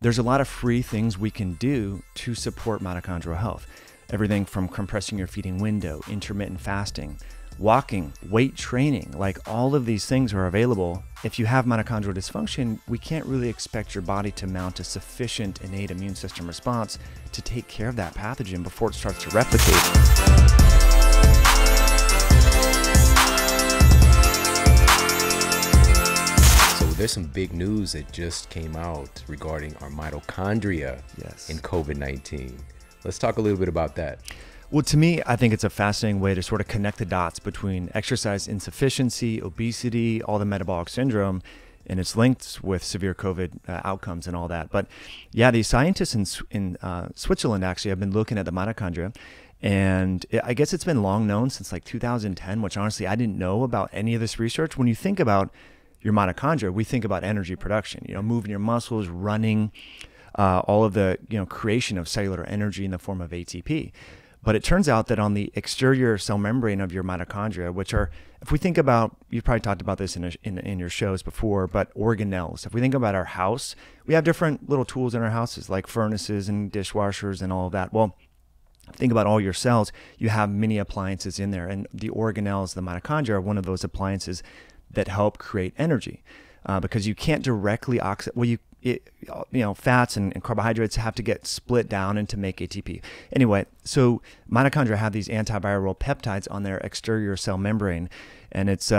There's a lot of free things we can do to support mitochondrial health. Everything from compressing your feeding window, intermittent fasting, walking, weight training, like all of these things are available. If you have mitochondrial dysfunction, we can't really expect your body to mount a sufficient innate immune system response to take care of that pathogen before it starts to replicate. There's some big news that just came out regarding our mitochondria in COVID-19. Let's talk a little bit about that. Well, to me, I think it's a fascinating way to sort of connect the dots between exercise insufficiency, obesity, all the metabolic syndrome, and its linked with severe COVID outcomes and all that. But yeah, these scientists in Switzerland actually have been looking at the mitochondria. And I guess it's been long known since like 2010, which honestly, I didn't know about any of this research. When you think about your mitochondria, we think about energy production, moving your muscles, running, all of the, creation of cellular energy in the form of ATP. But it turns out that on the exterior cell membrane of your mitochondria, which are, if we think about, you probably talked about this in your shows before, but organelles. If we think about our house, we have different little tools in our houses like furnaces and dishwashers and all of that. Well, think about all your cells, you have many appliances in there, and the organelles, the mitochondria, are one of those appliances that help create energy, because you can't directly oxidize. Well, fats and carbohydrates have to get split down and to make ATP. Anyway, so mitochondria have these antiviral peptides on their exterior cell membrane, and it's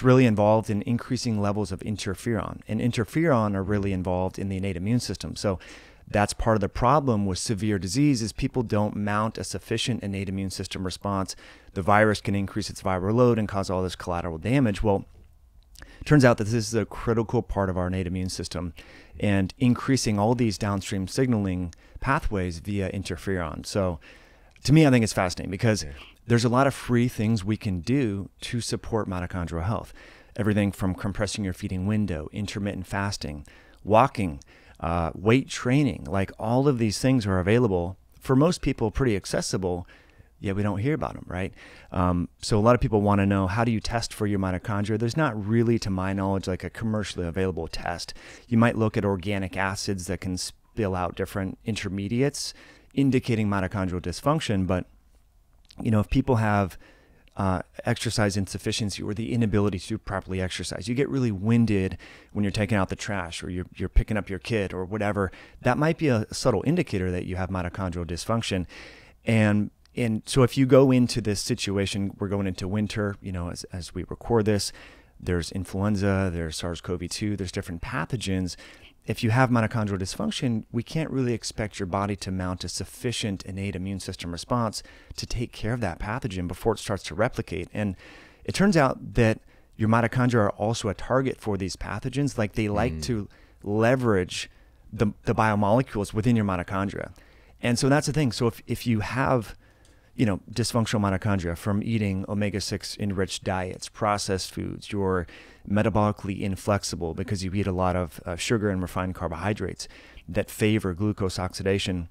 really involved in increasing levels of interferon, and interferon are really involved in the innate immune system. So that's part of the problem with severe disease is people don't mount a sufficient innate immune system response. The virus can increase its viral load and cause all this collateral damage. Well, it turns out that this is a critical part of our innate immune system, and increasing all these downstream signaling pathways via interferon. So to me, I think it's fascinating because there's a lot of free things we can do to support mitochondrial health. Everything from compressing your feeding window, intermittent fasting, walking, weight training, like all of these things are available for most people, pretty accessible, yet we don't hear about them, right? So a lot of people want to know, how do you test for your mitochondria? There's not really, to my knowledge, like a commercially available test. You might look at organic acids that can spill out different intermediates indicating mitochondrial dysfunction, but if people have exercise insufficiency or the inability to properly exercise, you get really winded when you're taking out the trash or you're picking up your kid or whatever, that might be a subtle indicator that you have mitochondrial dysfunction. And so if you go into this situation, we're going into winter, as we record this, there's influenza, there's SARS-CoV-2, there's different pathogens. If you have mitochondrial dysfunction, we can't really expect your body to mount a sufficient innate immune system response to take care of that pathogen before it starts to replicate. And it turns out that your mitochondria are also a target for these pathogens. Like they like to leverage the biomolecules within your mitochondria. And so that's the thing. So if you have dysfunctional mitochondria from eating omega-6 enriched diets, processed foods, you're metabolically inflexible because you eat a lot of sugar and refined carbohydrates that favor glucose oxidation,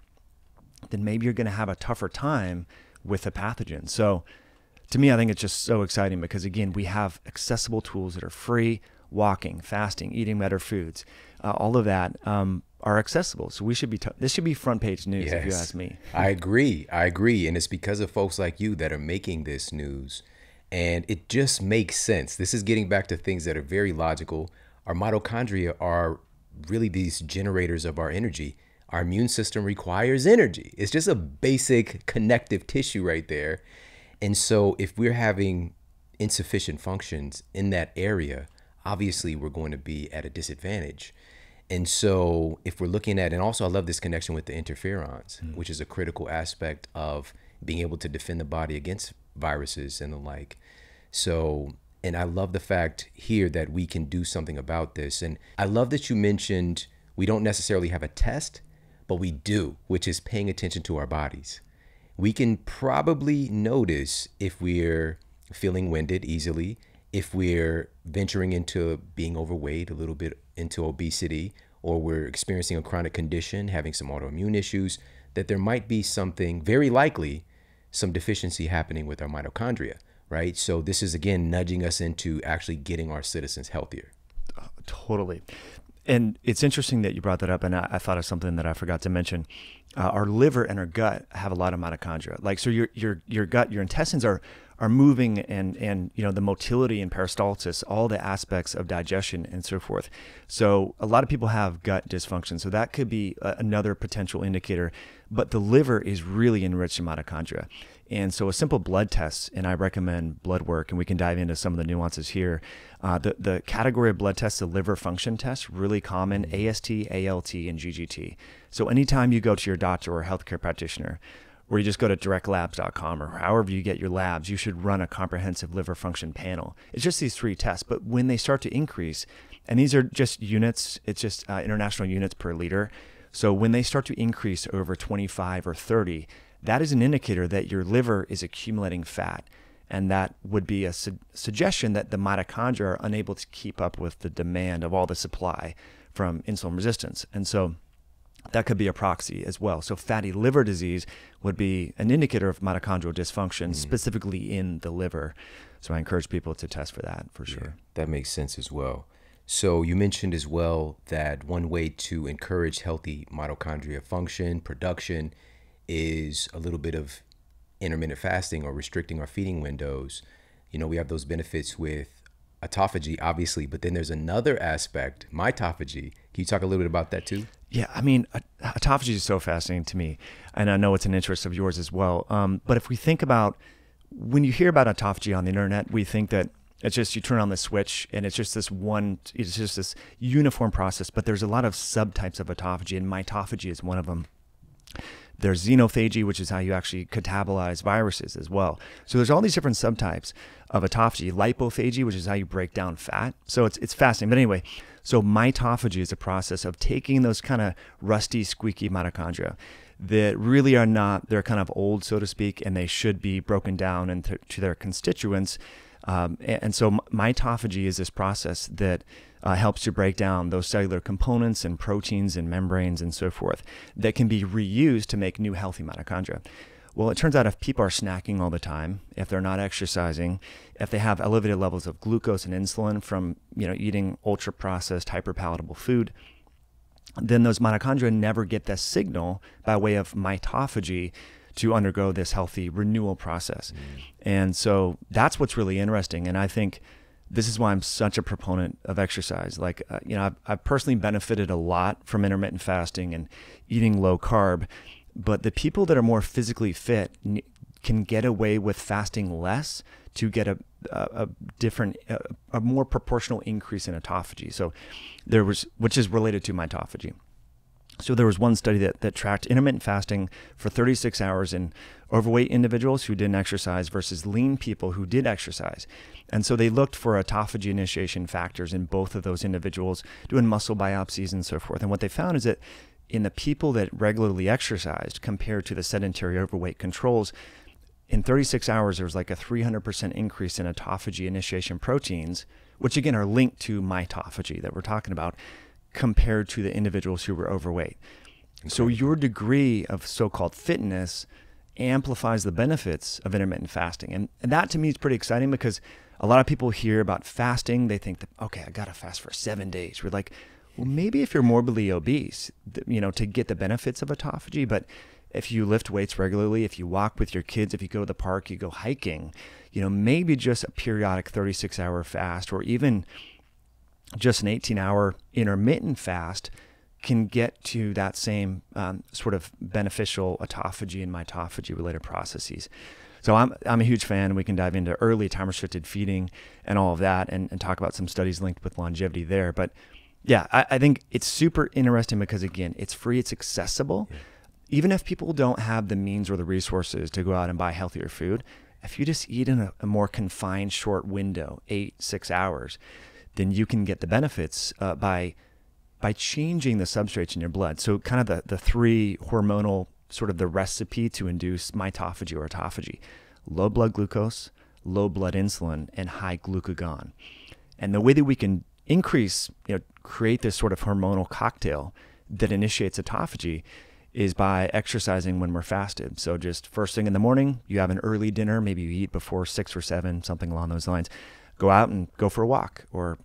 then maybe you're going to have a tougher time with the pathogen. So to me, I think it's just so exciting because, again, we have accessible tools that are free. Walking, fasting, eating better foods, all of that are accessible. So this should be front page news, if you ask me. I agree. And it's because of folks like you that are making this news. And it just makes sense. This is getting back to things that are very logical. Our mitochondria are really these generators of our energy. Our immune system requires energy. It's just a basic connective tissue right there. And so if we're having insufficient functions in that area, obviously we're going to be at a disadvantage. And so if we're looking at, and also I love this connection with the interferons, which is a critical aspect of being able to defend the body against viruses and the like. So, and I love the fact here that we can do something about this. And I love that you mentioned we don't necessarily have a test, but we do, which is paying attention to our bodies. We can probably notice if we're feeling winded easily, if we're venturing into being overweight, a little bit into obesity, or we're experiencing a chronic condition, having some autoimmune issues, that there might be something, very likely, some deficiency happening with our mitochondria, right? So this is, again, nudging us into actually getting our citizens healthier. Totally. And it's interesting that you brought that up, and I thought of something that I forgot to mention. Our liver and our gut have a lot of mitochondria. Like, so your gut, your intestines are moving, and the motility and peristalsis, all the aspects of digestion and so forth. So a lot of people have gut dysfunction. So that could be another potential indicator. But the liver is really enriched in mitochondria. And so a simple blood test, and I recommend blood work, and we can dive into some of the nuances here. The category of blood tests, the liver function test, really common: AST, ALT, and GGT. So anytime you go to your doctor or healthcare practitioner, or you just go to directlabs.com or however you get your labs, you should run a comprehensive liver function panel. It's just these 3 tests, but when they start to increase, and these are just units, it's just international units per liter. So when they start to increase over 25 or 30, that is an indicator that your liver is accumulating fat. And that would be a suggestion that the mitochondria are unable to keep up with the demand of all the supply from insulin resistance. And so that could be a proxy as well. So fatty liver disease would be an indicator of mitochondrial dysfunction, specifically in the liver. So I encourage people to test for that for sure. Yeah, that makes sense as well. So you mentioned as well that one way to encourage healthy mitochondria function, production, is a little bit of intermittent fasting or restricting our feeding windows. We have those benefits with autophagy, obviously, but then there's another aspect, mitophagy. Can you talk a little bit about that too? Yeah, I mean, autophagy is so fascinating to me, and I know it's an interest of yours as well. But if we think about, when you hear about autophagy on the internet, we think that it's just you turn on the switch and it's just this uniform process, but there's a lot of subtypes of autophagy, and mitophagy is one of them. There's xenophagy, which is how you actually catabolize viruses as well. So there's all these different subtypes of autophagy. Lipophagy, which is how you break down fat. So it's fascinating. But anyway, so mitophagy is a process of taking those kind of rusty, squeaky mitochondria that really are not, they're kind of old, so to speak, and they should be broken down into their constituents. And so mitophagy is this process that helps to break down those cellular components and proteins and membranes and so forth that can be reused to make new healthy mitochondria. Well, it turns out if people are snacking all the time, if they're not exercising, if they have elevated levels of glucose and insulin from eating ultra-processed, hyper-palatable food, then those mitochondria never get the signal by way of mitophagy to undergo this healthy renewal process. And so that's what's really interesting. And I think this is why I'm such a proponent of exercise. Like, I've personally benefited a lot from intermittent fasting and eating low carb, but the people that are more physically fit can get away with fasting less to get a more proportional increase in autophagy. So which is related to mitophagy. So there was one study that tracked intermittent fasting for 36 hours in overweight individuals who didn't exercise versus lean people who did exercise. And so they looked for autophagy initiation factors in both of those individuals, doing muscle biopsies and so forth. And what they found is that in the people that regularly exercised compared to the sedentary overweight controls, in 36 hours, there was like a 300% increase in autophagy initiation proteins, which again are linked to mitophagy that we're talking about, compared to the individuals who were overweight. Okay. So your degree of so-called fitness amplifies the benefits of intermittent fasting. And that to me is pretty exciting, because a lot of people hear about fasting, they think that, okay, I got to fast for 7 days. We're like, well, maybe if you're morbidly obese, to get the benefits of autophagy, but if you lift weights regularly, if you walk with your kids, if you go to the park, you go hiking, maybe just a periodic 36-hour fast, or even just an 18-hour intermittent fast can get to that same sort of beneficial autophagy and mitophagy related processes. So I'm a huge fan. We can dive into early time-restricted feeding and all of that and talk about some studies linked with longevity there. But yeah, I think it's super interesting because, again, it's free, it's accessible. Yeah. Even if people don't have the means or the resources to go out and buy healthier food, if you just eat in a more confined short window, 6 hours, then you can get the benefits by changing the substrates in your blood. So kind of the 3 hormonal, sort of the recipe to induce mitophagy or autophagy: low blood glucose, low blood insulin, and high glucagon. And the way that we can increase, create this sort of hormonal cocktail that initiates autophagy is by exercising when we're fasted. So just first thing in the morning, you have an early dinner, maybe you eat before 6 or 7, something along those lines. go out and go for a walk, or,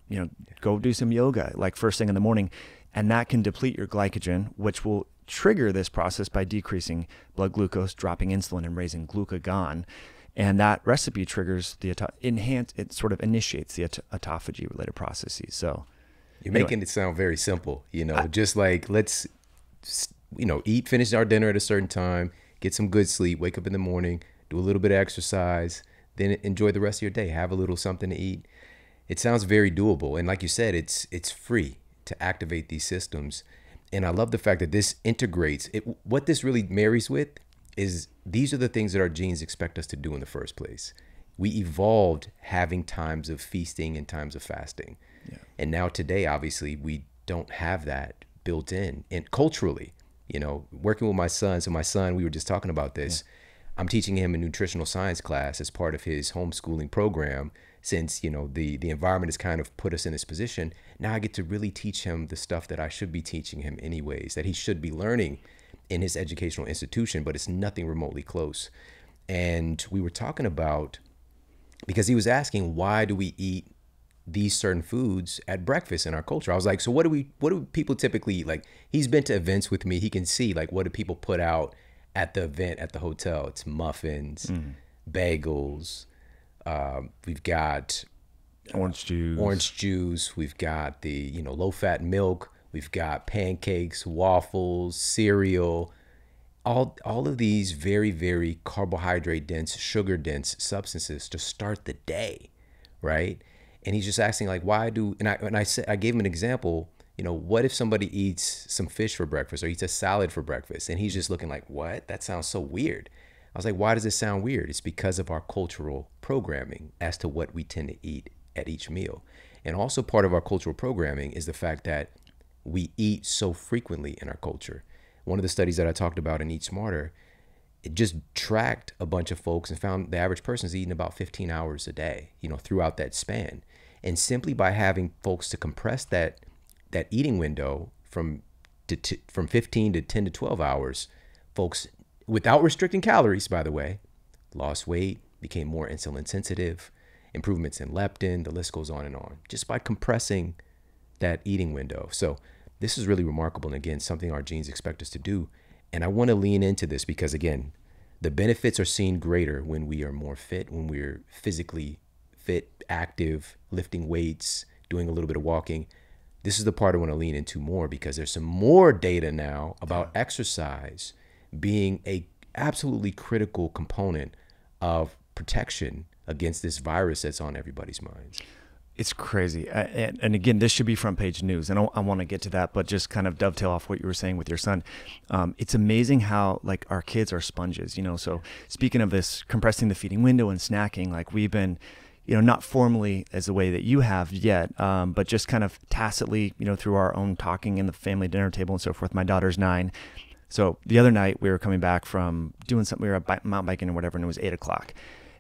go do some yoga, like first thing in the morning. And that can deplete your glycogen, which will trigger this process by decreasing blood glucose, dropping insulin, and raising glucagon. And that recipe triggers it sort of initiates the autophagy related processes. So you're making it sound very simple, just like let's, finish our dinner at a certain time, get some good sleep, wake up in the morning, do a little bit of exercise, then enjoy the rest of your day, have a little something to eat. It sounds very doable. And like you said, it's free to activate these systems. And I love the fact that this integrates it. What this really marries with is these are the things that our genes expect us to do in the first place. We evolved having times of feasting and times of fasting. Yeah. And now today, obviously, we don't have that built in. And culturally, working with my son. So my son, we were just talking about this. Yeah. I'm teaching him a nutritional science class as part of his homeschooling program. Since, the environment has kind of put us in this position, now I get to really teach him the stuff that I should be teaching him anyways, that he should be learning in his educational institution, but it's nothing remotely close. And we were talking about, because he was asking, why do we eat these certain foods at breakfast in our culture? I was like, so what do people typically eat? Like, he's been to events with me. He can see, like, what do people put out at the event at the hotel? It's muffins, bagels. We've got orange juice. We've got the, low-fat milk. We've got pancakes, waffles, cereal, all of these very, very carbohydrate dense, sugar dense substances to start the day, right? And he's just asking, like, why do, and I gave him an example, what if somebody eats some fish for breakfast or eats a salad for breakfast? And he's just looking like, what? That sounds so weird. I was like, why does it sound weird? It's because of our cultural programming as to what we tend to eat at each meal. And also part of our cultural programming is the fact that we eat so frequently in our culture. One of the studies that I talked about in Eat Smarter, it just tracked a bunch of folks and found the average person's eating about 15 hours a day, throughout that span. And simply by having folks to compress that eating window from 15 to 10 to 12 hours, folks, without restricting calories, by the way, lost weight, became more insulin sensitive, improvements in leptin, the list goes on and on, just by compressing that eating window. So this is really remarkable. And again, something our genes expect us to do. And I want to lean into this because, again, the benefits are seen greater when we are more fit, when we're physically fit, active, lifting weights, doing a little bit of walking. This is the part I want to lean into more because there's some more data now about exercise being a absolutely critical component of protection against this virus that's on everybody's minds. It's crazy. And again, this should be front page news. And I want to get to that, but just kind of dovetail off what you were saying with your son. It's amazing how, like, our kids are sponges, So speaking of this, compressing the feeding window and snacking, like, we've been, not formally as the way that you have yet, but just kind of tacitly, through our own talking in the family dinner table and so forth. My daughter's 9. So the other night we were coming back from doing something, we were mountain biking or whatever, and it was 8:00.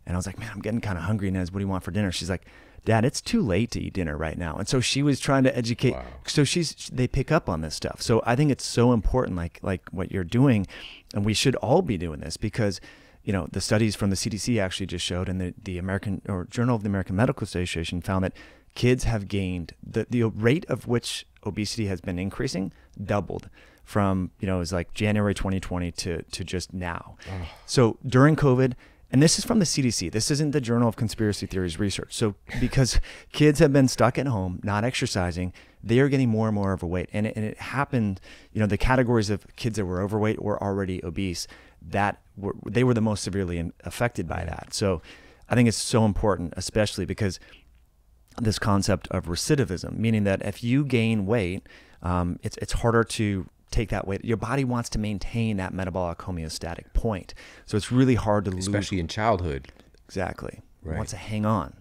And I was like, man, I'm getting kind of hungry. Nez, what do you want for dinner? She's like, Dad, it's too late to eat dinner right now. And so she was trying to educate. Wow. So they pick up on this stuff. So I think it's so important, like what you're doing, and we should all be doing this because, the studies from the CDC actually just showed, and the American or Journal of the American Medical Association found that kids have gained the rate of which obesity has been increasing doubled from, it was like January 2020 to just now. Oh. So during COVID. And this is from the CDC. This isn't the Journal of Conspiracy Theories research. So because kids have been stuck at home, not exercising, they are getting more and more overweight. And it happened, the categories of kids that were overweight or already obese, they were the most severely affected by that. So I think it's so important, especially because this concept of recidivism, meaning that if you gain weight, it's harder to take that weight. Your body wants to maintain that metabolic homeostatic point. So it's really hard to lose. Especially in childhood. Exactly. Right. It wants to hang on.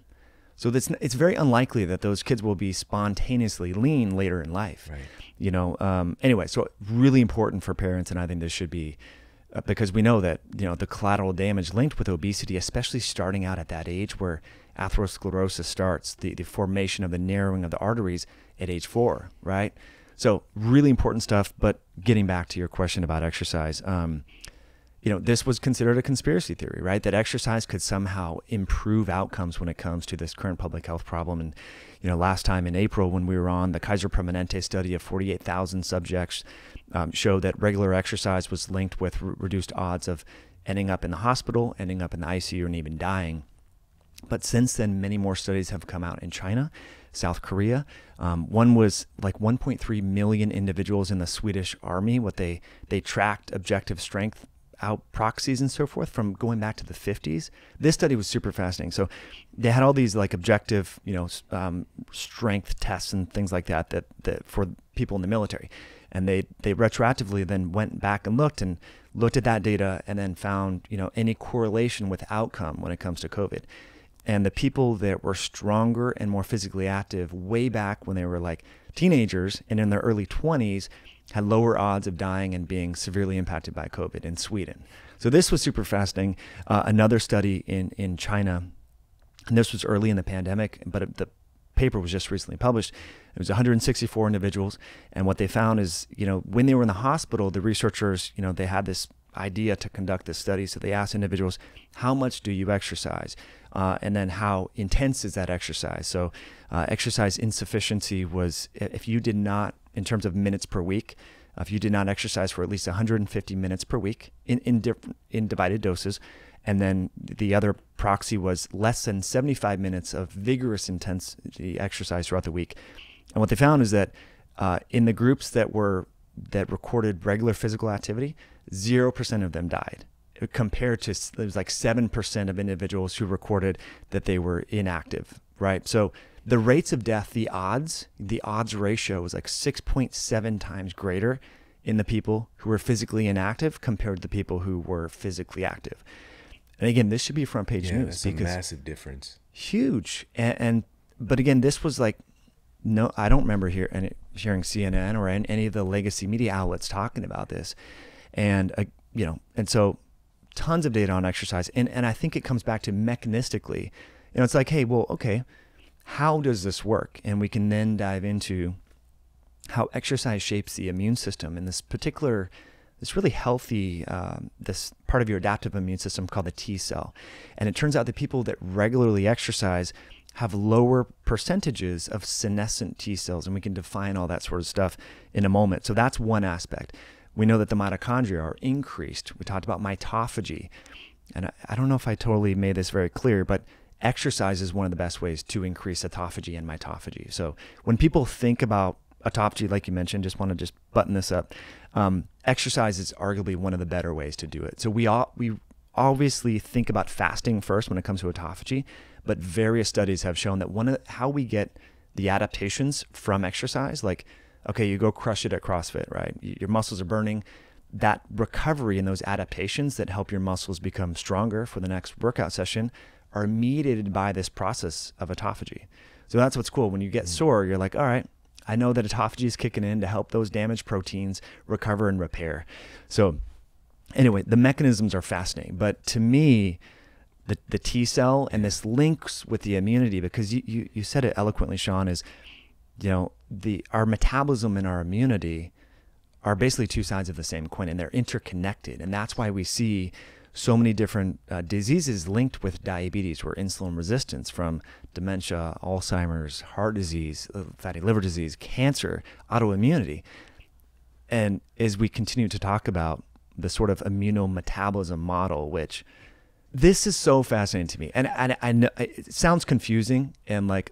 So it's very unlikely that those kids will be spontaneously lean later in life. Right. Anyway, so really important for parents. And I think this should be, because we know that, the collateral damage linked with obesity, especially starting out at that age where atherosclerosis starts, the formation of the narrowing of the arteries at age 4, right? So really important stuff, but getting back to your question about exercise, this was considered a conspiracy theory, right? That exercise could somehow improve outcomes when it comes to this current public health problem. And, last time in April when we were on, the Kaiser Permanente study of 48,000 subjects showed that regular exercise was linked with reduced odds of ending up in the hospital, ending up in the ICU, and even dying. But since then, many more studies have come out in China, South Korea. One was like 1.3 million individuals in the Swedish army. What they tracked objective strength out proxies and so forth from going back to the 50s. This study was super fascinating. So they had all these like objective, strength tests and things like that for people in the military. And they retroactively then went back and looked at that data and then found, any correlation with outcome when it comes to COVID. And the people that were stronger and more physically active way back when they were like teenagers and in their early 20s had lower odds of dying and being severely impacted by COVID in Sweden. So this was super fascinating. Another study in China, and this was early in the pandemic, but the paper was just recently published. It was 164 individuals. And what they found is, when they were in the hospital, the researchers, they had this idea to conduct this study. So they asked individuals, how much do you exercise? And then how intense is that exercise? So exercise insufficiency was if you did not, in terms of minutes per week, if you did not exercise for at least 150 minutes per week in divided doses, and then the other proxy was less than 75 minutes of vigorous intensity exercise throughout the week. And what they found is that in the groups that recorded regular physical activity, 0% of them died, compared to there was like 7% of individuals who recorded that they were inactive, right? So the rates of death, the odds ratio was like 6.7 times greater in the people who were physically inactive compared to the people who were physically active. And again, this should be front page news. That's a massive difference. Huge. But again, this was like, no, I don't remember hearing CNN or any of the legacy media outlets talking about this. And, and so tons of data on exercise. And I think it comes back to mechanistically, it's like, hey, well, okay, how does this work? And we can then dive into how exercise shapes the immune system and this really healthy, this part of your adaptive immune system called the T cell. And it turns out that people that regularly exercise have lower percentages of senescent T cells. And we can define all that sort of stuff in a moment. So that's one aspect. We know that the mitochondria are increased. We talked about mitophagy. And I don't know if I totally made this very clear, but exercise is one of the best ways to increase autophagy and mitophagy. So when people think about autophagy, like you mentioned, just want to button this up. Exercise is arguably one of the better ways to do it. So we obviously think about fasting first when it comes to autophagy, but various studies have shown that how we get the adaptations from exercise, like, okay, you go crush it at CrossFit, right? Your muscles are burning. That recovery and those adaptations that help your muscles become stronger for the next workout session are mediated by this process of autophagy. So that's what's cool. When you get sore, you're like, all right, I know that autophagy is kicking in to help those damaged proteins recover and repair. So anyway, the mechanisms are fascinating. But to me, the T cell and this links with the immunity, because you said it eloquently, Shawn, is, our metabolism and our immunity are basically two sides of the same coin, and they're interconnected. And that's why we see so many different diseases linked with diabetes, or insulin resistance, from dementia, Alzheimer's, heart disease, fatty liver disease, cancer, autoimmunity. And as we continue to talk about the sort of immunometabolism model, which this is so fascinating to me. And I know it sounds confusing and like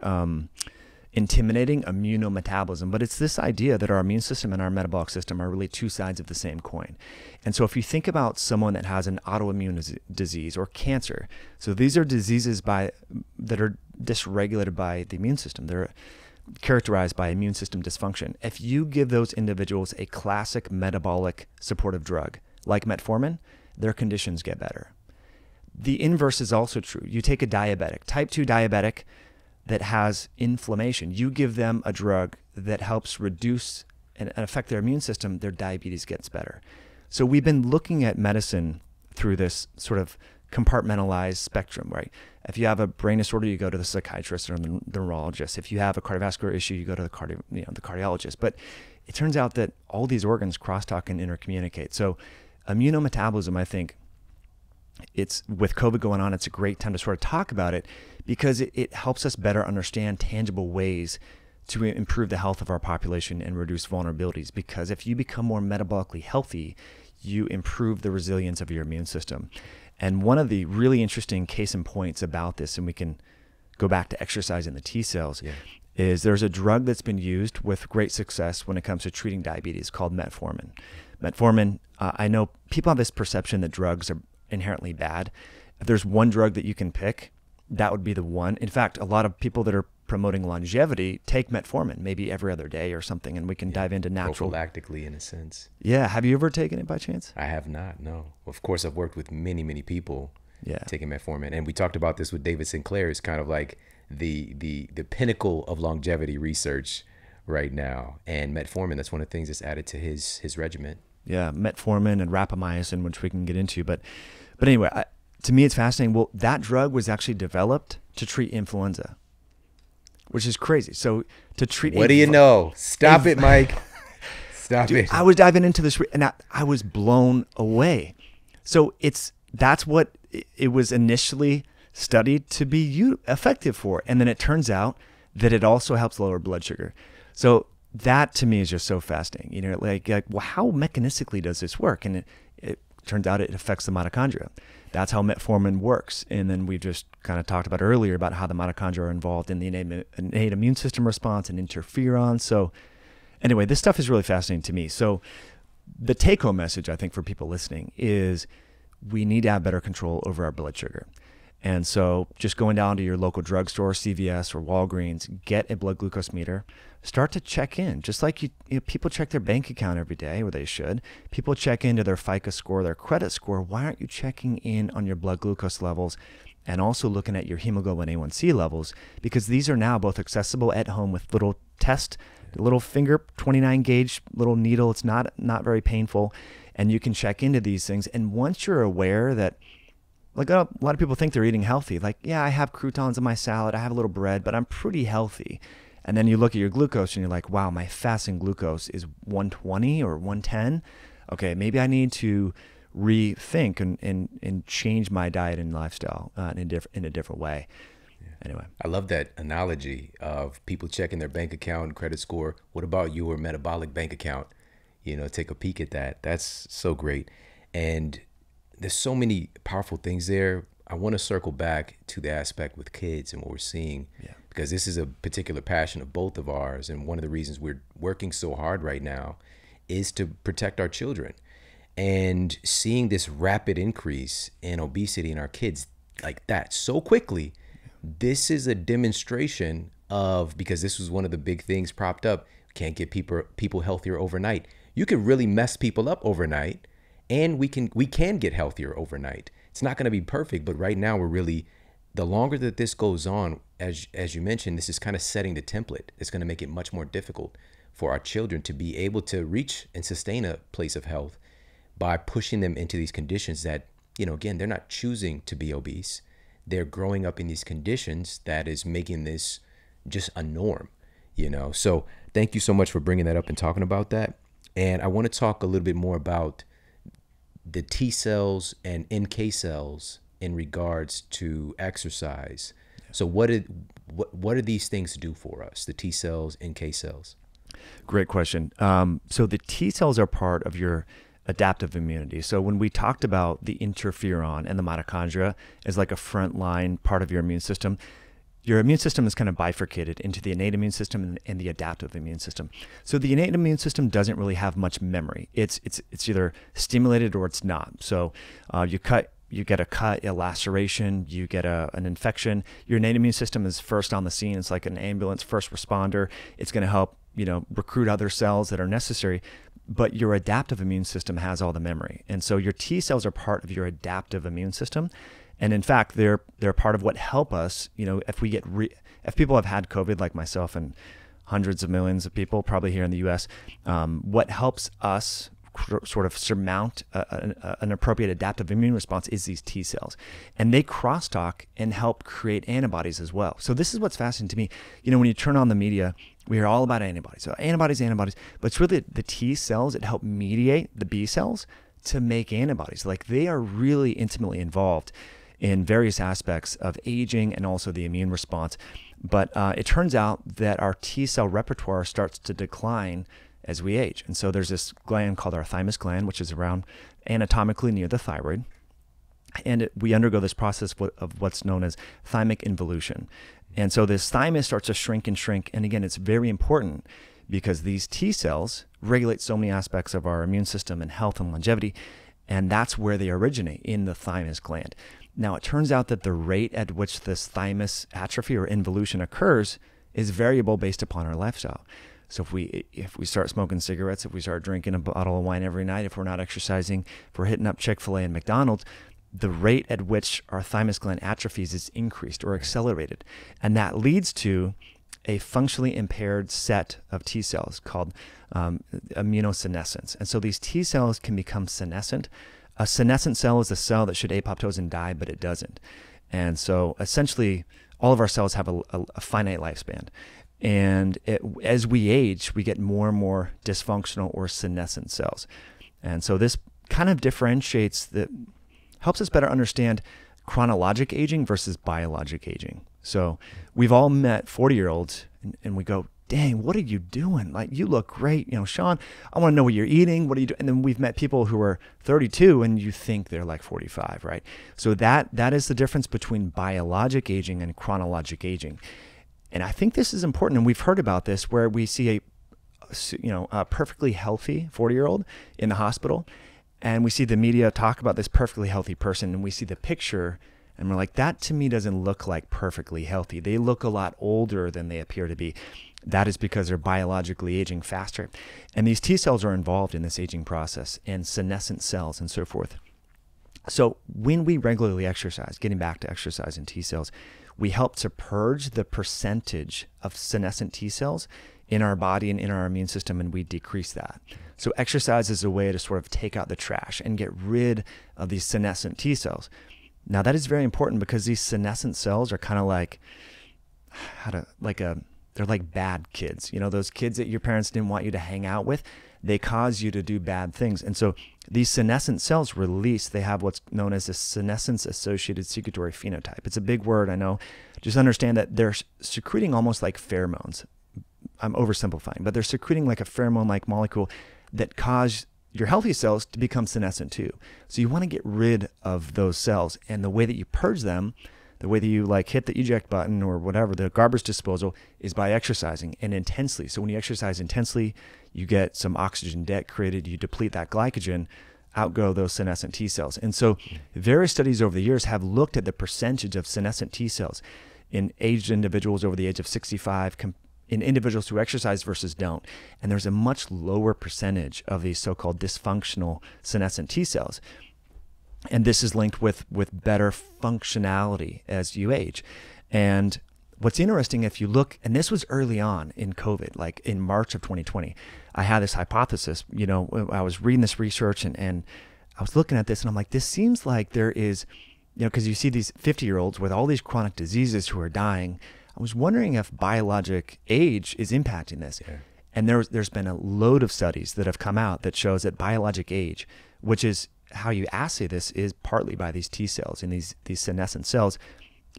intimidating, immunometabolism, but it's this idea that our immune system and our metabolic system are really two sides of the same coin. And so if you think about someone that has an autoimmune disease or cancer, so these are diseases that are dysregulated by the immune system. They're characterized by immune system dysfunction. If you give those individuals a classic metabolic supportive drug like metformin, their conditions get better. The inverse is also true. You take a diabetic, type 2 diabetic, that has inflammation. You give them a drug that helps reduce and affect their immune system, their diabetes gets better. So we've been looking at medicine through this sort of compartmentalized spectrum, right? If you have a brain disorder, you go to the psychiatrist or the neurologist. If you have a cardiovascular issue, you go to the cardiologist. But it turns out that all these organs crosstalk and intercommunicate. So immunometabolism, I think, it's with COVID going on, it's a great time to sort of talk about it because it helps us better understand tangible ways to improve the health of our population and reduce vulnerabilities. Because if you become more metabolically healthy, you improve the resilience of your immune system. And one of the really interesting case in points about this, and we can go back to exercise in the T cells, is there's a drug that's been used with great success when it comes to treating diabetes called metformin. Metformin, I know people have this perception that drugs are inherently bad. If there's one drug that you can pick, that would be the one. In fact, a lot of people that are promoting longevity take metformin maybe every other day or something, and we can dive into natural. Prophylactically, in a sense. Yeah. Have you ever taken it by chance? I have not, no. Of course, I've worked with many, many people taking metformin. And we talked about this with David Sinclair. It's kind of like the pinnacle of longevity research right now. And metformin, that's one of the things that's added to his regimen. Yeah, metformin and rapamycin, which we can get into. But anyway, to me, it's fascinating. Well, that drug was actually developed to treat influenza, which is crazy. So to treat... What do you know? Stop it, Mike. Stop it. I was diving into this and I was blown away. So that's what it was initially studied to be effective for. And then it turns out that it also helps lower blood sugar. So that to me is just so fascinating. You know, like well, how mechanistically does this work? And it turns out it affects the mitochondria. That's how metformin works. And then we've just kind of talked about earlier about how the mitochondria are involved in the innate immune system response and interferons. So anyway, this stuff is really fascinating to me. So the take-home message, I think, for people listening is we need to have better control over our blood sugar. And so just going down to your local drugstore, CVS or Walgreens, get a blood glucose meter, start to check in. Just like you know, people check their bank account every day, or they should. People check into their FICO score, their credit score. Why aren't you checking in on your blood glucose levels and also looking at your hemoglobin A1C levels? Because these are now both accessible at home with little test, little finger 29 gauge little needle. It's not very painful, and you can check into these things. And once you're aware that, like a lot of people think they're eating healthy, like, yeah, I have croutons in my salad, I have a little bread, but I'm pretty healthy. And then you look at your glucose and you're like, wow, my fasting glucose is 120 or 110. Okay, maybe I need to rethink and change my diet and lifestyle in a different way. Yeah. Anyway. I love that analogy of people checking their bank account and credit score. What about your metabolic bank account? You know, take a peek at that. That's so great. And there's so many powerful things there. I want to circle back to the aspect with kids and what we're seeing, because this is a particular passion of both of ours. And one of the reasons we're working so hard right now is to protect our children. And seeing this rapid increase in obesity in our kids like that so quickly, this is a demonstration of, because this was one of the big things propped up, can't get people healthier overnight. You can really mess people up overnight. And we can get healthier overnight. It's not going to be perfect, but right now we're really, the longer that this goes on, as you mentioned, this is kind of setting the template. It's going to make it much more difficult for our children to be able to reach and sustain a place of health by pushing them into these conditions that, you know, again, they're not choosing to be obese. They're growing up in these conditions that is making this just a norm, you know. So thank you so much for bringing that up and talking about that. And I want to talk a little bit more about the T cells and NK cells in regards to exercise. So what do these things do for us, the T cells, NK cells? Great question. So the T cells are part of your adaptive immunity. So when we talked about the interferon and the mitochondria as like a frontline part of your immune system, your immune system is kind of bifurcated into the innate immune system and the adaptive immune system. So the innate immune system doesn't really have much memory. It's either stimulated or it's not. So you get a cut, a laceration, you get an infection. Your innate immune system is first on the scene. It's like an ambulance, first responder. It's going to help, you know, recruit other cells that are necessary. But your adaptive immune system has all the memory. And so your T cells are part of your adaptive immune system. And in fact, they're part of what help us, you know, if people have had COVID like myself and hundreds of millions of people probably here in the US, what helps us sort of surmount an appropriate adaptive immune response is these T cells. And they crosstalk and help create antibodies as well. So this is what's fascinating to me. You know, when you turn on the media, we hear all about antibodies. So antibodies, but it's really the T cells that help mediate the B cells to make antibodies. Like they are really intimately involved in various aspects of aging and also the immune response. But it turns out that our T cell repertoire starts to decline as we age. And so there's this gland called our thymus gland, which is around anatomically near the thyroid. And we undergo this process of what's known as thymic involution. And so this thymus starts to shrink and shrink. And again, it's very important because these T cells regulate so many aspects of our immune system and health and longevity. And that's where they originate, in the thymus gland. Now, it turns out that the rate at which this thymus atrophy or involution occurs is variable based upon our lifestyle. So if we start smoking cigarettes, if we start drinking a bottle of wine every night, if we're not exercising, if we're hitting up Chick-fil-A and McDonald's, the rate at which our thymus gland atrophies is increased or accelerated. And that leads to a functionally impaired set of T cells called immunosenescence. And so these T cells can become senescent. A senescent cell is a cell that should apoptose and die, but it doesn't. And so essentially, all of our cells have a finite lifespan. And as we age, we get more and more dysfunctional or senescent cells. And so this kind of helps us better understand chronologic aging versus biologic aging. So we've all met 40-year-olds and we go, dang, what are you doing? Like, you look great. Shawn, I want to know what you're eating. What are you doing? And then we've met people who are 32 and you think they're like 45, right? So that is the difference between biologic aging and chronologic aging. And I think this is important. And we've heard about this where we see a perfectly healthy 40-year-old in the hospital. And we see the media talk about this perfectly healthy person. And we see the picture and we're like, that to me doesn't look like perfectly healthy. They look a lot older than they appear to be. That is because they're biologically aging faster. And these T cells are involved in this aging process, and senescent cells and so forth. So when we regularly exercise, getting back to exercise and T cells, we help to purge the percentage of senescent T cells in our body and in our immune system, and we decrease that. So exercise is a way to sort of take out the trash and get rid of these senescent T cells. Now that is very important because these senescent cells are kind of like, they're like bad kids. Those kids that your parents didn't want you to hang out with, they cause you to do bad things. And so these senescent cells they have what's known as a senescence-associated secretory phenotype. It's a big word, I know. Just understand that they're secreting almost like pheromones. I'm oversimplifying, but they're secreting like a pheromone-like molecule that cause your healthy cells to become senescent too. So you want to get rid of those cells. And the way that you purge them, the way that you hit the eject button or whatever, the garbage disposal, is by exercising and intensely. So when you exercise intensely, you get some oxygen debt created, you deplete that glycogen, outgo those senescent T cells. And so various studies over the years have looked at the percentage of senescent T cells in aged individuals over the age of 65, in individuals who exercise versus don't. And there's a much lower percentage of these so-called dysfunctional senescent T cells. And this is linked with better functionality as you age. And what's interesting, if you look, and this was early on in COVID, like in March of 2020, I had this hypothesis, I was reading this research and I was looking at this and I'm like, this seems like there is, because you see these 50-year-olds with all these chronic diseases who are dying. I was wondering if biologic age is impacting this. Yeah. And there's been a load of studies that have come out that shows that biologic age, which is how you assay this, is partly by these T cells and these senescent cells,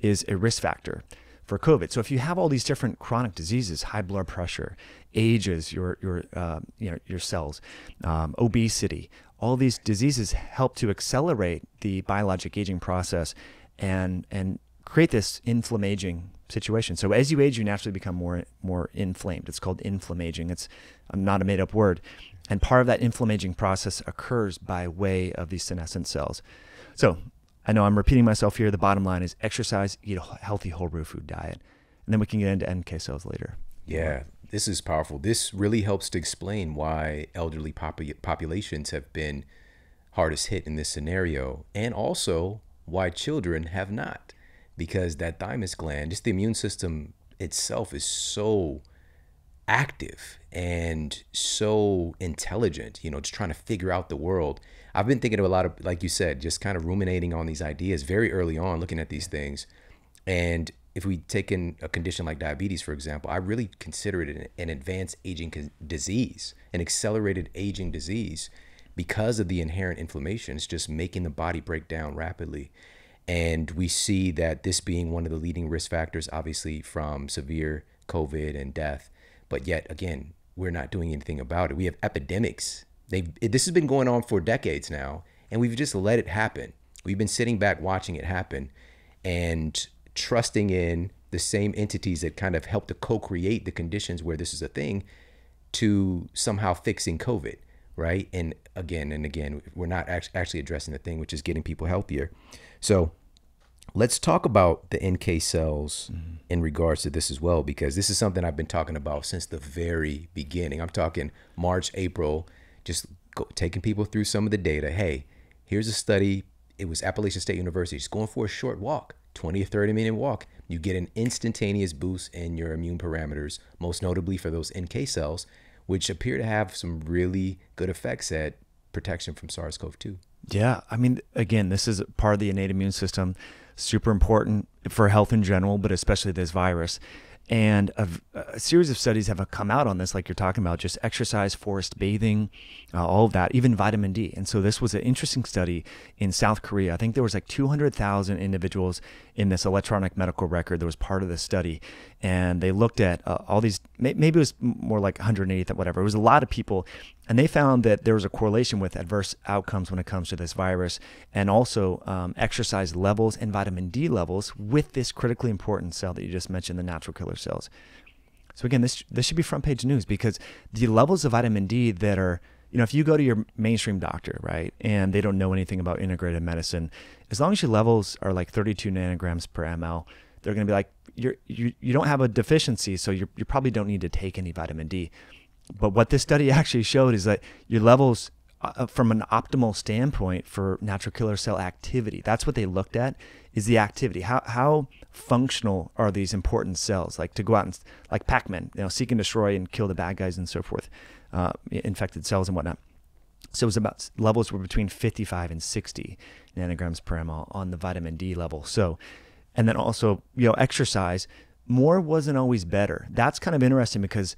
is a risk factor for COVID. So if you have all these different chronic diseases, high blood pressure, ages your cells, obesity, all these diseases help to accelerate the biologic aging process and create this inflammaging situation. So as you age, you naturally become more inflamed. It's called inflammaging. It's not a made up word. And part of that inflammaging process occurs by way of these senescent cells. So I know I'm repeating myself here. The bottom line is exercise, eat a healthy whole root food diet. And then we can get into NK cells later. Yeah, this is powerful. This really helps to explain why elderly populations have been hardest hit in this scenario, and also why children have not. Because that thymus gland, just the immune system itself, is so active and so intelligent, just trying to figure out the world. I've been thinking of a lot of, like you said, just kind of ruminating on these ideas very early on, looking at these things. And if we take in a condition like diabetes, for example, I really consider it an advanced aging disease, an accelerated aging disease, because of the inherent inflammation. It's just making the body break down rapidly. And we see that this being one of the leading risk factors, obviously, from severe COVID and death. But yet, again, we're not doing anything about it. We have epidemics. This has been going on for decades now, and we've just let it happen. We've been sitting back watching it happen and trusting in the same entities that kind of help to co-create the conditions where this is a thing to somehow fixing COVID, right? And again, we're not actually addressing the thing, which is getting people healthier. So let's talk about the NK cells in regards to this as well, because this is something I've been talking about since the very beginning. I'm talking March, April, just taking people through some of the data. Hey, here's a study. It was Appalachian State University. Just going for a short walk, 20 or 30 minute walk. You get an instantaneous boost in your immune parameters, most notably for those NK cells, which appear to have some really good effects at protection from SARS-CoV-2. Yeah. I mean, again, this is part of the innate immune system, super important for health in general, but especially this virus. And a series of studies have come out on this, like you're talking about, just exercise, forest bathing, all of that, even vitamin D. And so this was an interesting study in South Korea. I think there was like 200,000 individuals in this electronic medical record that was part of this study. And they looked at all these, maybe it was more like 180, whatever. It was a lot of people. And they found that there was a correlation with adverse outcomes when it comes to this virus, and also exercise levels and vitamin D levels with this critically important cell that you just mentioned, the natural killer cells. So again, this should be front page news, because the levels of vitamin D that are, if you go to your mainstream doctor, right, and they don't know anything about integrated medicine, as long as your levels are like 32 nanograms per ml, they're going to be like, you don't have a deficiency, so you probably don't need to take any vitamin D. But what this study actually showed is that your levels from an optimal standpoint for natural killer cell activity, that's what they looked at, is the activity. How functional are these important cells, like to go out and, like Pac-Man, seek and destroy and kill the bad guys and so forth, infected cells and whatnot. So it was about, levels were between 55 and 60 nanograms per ml on the vitamin D level. So, and then also, exercise, more wasn't always better. That's kind of interesting, because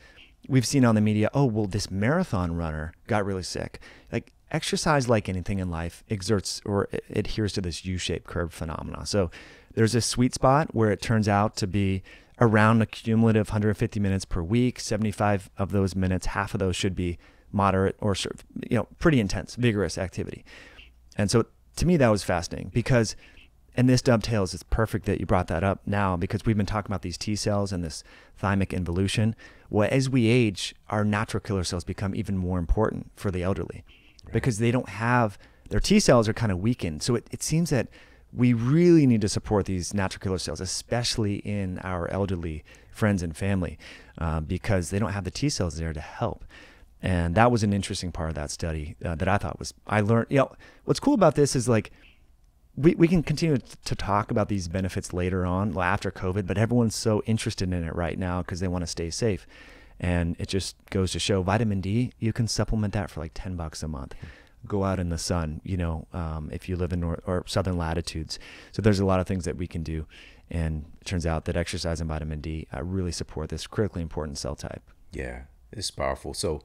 we've seen on the media, oh, well, this marathon runner got really sick. Like, exercise, like anything in life, exerts or adheres to this U-shaped curve phenomena. So there's a sweet spot where it turns out to be around a cumulative 150 minutes per week. 75 of those minutes, half of those should be moderate or pretty intense, vigorous activity. And so to me, that was fascinating, because, and this dovetails, it's perfect that you brought that up now, because we've been talking about these T cells and this thymic involution. Well, as we age, our natural killer cells become even more important for the elderly, right? Because they don't have, their T cells are kind of weakened. So it seems that we really need to support these natural killer cells, especially in our elderly friends and family, because they don't have the T cells there to help. And that was an interesting part of that study that I thought was, I learned, what's cool about this is, like, we can continue to talk about these benefits later on, after COVID, but everyone's so interested in it right now because they want to stay safe. And it just goes to show, vitamin D, you can supplement that for like $10 a month. Go out in the sun, if you live in north or southern latitudes. So there's a lot of things that we can do. And it turns out that exercise and vitamin D really support this critically important cell type. Yeah, it's powerful. So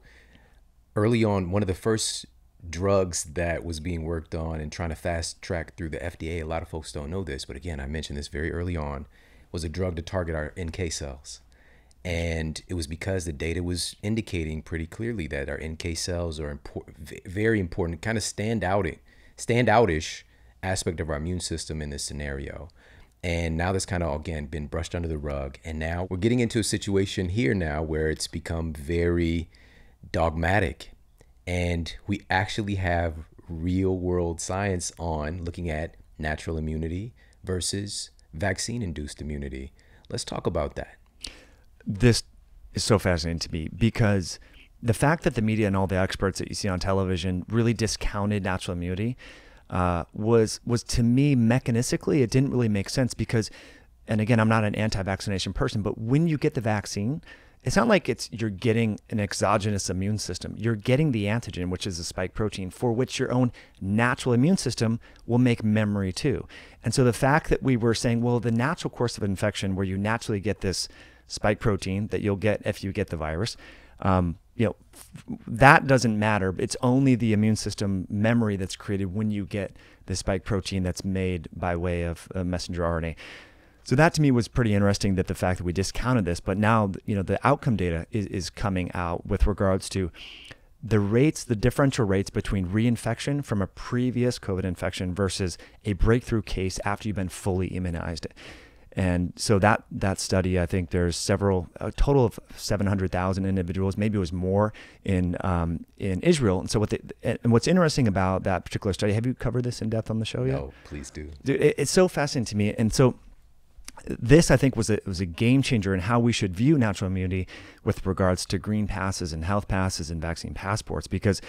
early on, one of the first drugs that was being worked on and trying to fast track through the FDA, a lot of folks don't know this, but again, I mentioned this very early on, was a drug to target our NK cells. And it was because the data was indicating pretty clearly that our NK cells are very important, kind of standoutish aspect of our immune system in this scenario. And now that's kind of, again, been brushed under the rug. And now we're getting into a situation here now where it's become very dogmatic. And we actually have real world science on looking at natural immunity versus vaccine-induced immunity. Let's talk about that. This is so fascinating to me, because the fact that the media and all the experts that you see on television really discounted natural immunity was to me, mechanistically, it didn't really make sense, because, and again, I'm not an anti-vaccination person, but when you get the vaccine, it's not like you're getting an exogenous immune system. You're getting the antigen, which is a spike protein, for which your own natural immune system will make memory to. And so the fact that we were saying, well, the natural course of infection, where you naturally get this spike protein that you'll get if you get the virus, That doesn't matter. It's only the immune system memory that's created when you get the spike protein that's made by way of a messenger RNA. So that to me was pretty interesting, that the fact that we discounted this, but now, the outcome data is coming out with regards to the differential rates between reinfection from a previous COVID infection versus a breakthrough case after you've been fully immunized. And so that study, I think there's a total of 700,000 individuals, maybe it was more in Israel. And so what's interesting about that particular study, have you covered this in depth on the show yet? No, please do. Dude, it's so fascinating to me. And so this, I think, was a game changer in how we should view natural immunity with regards to green passes and health passes and vaccine passports, because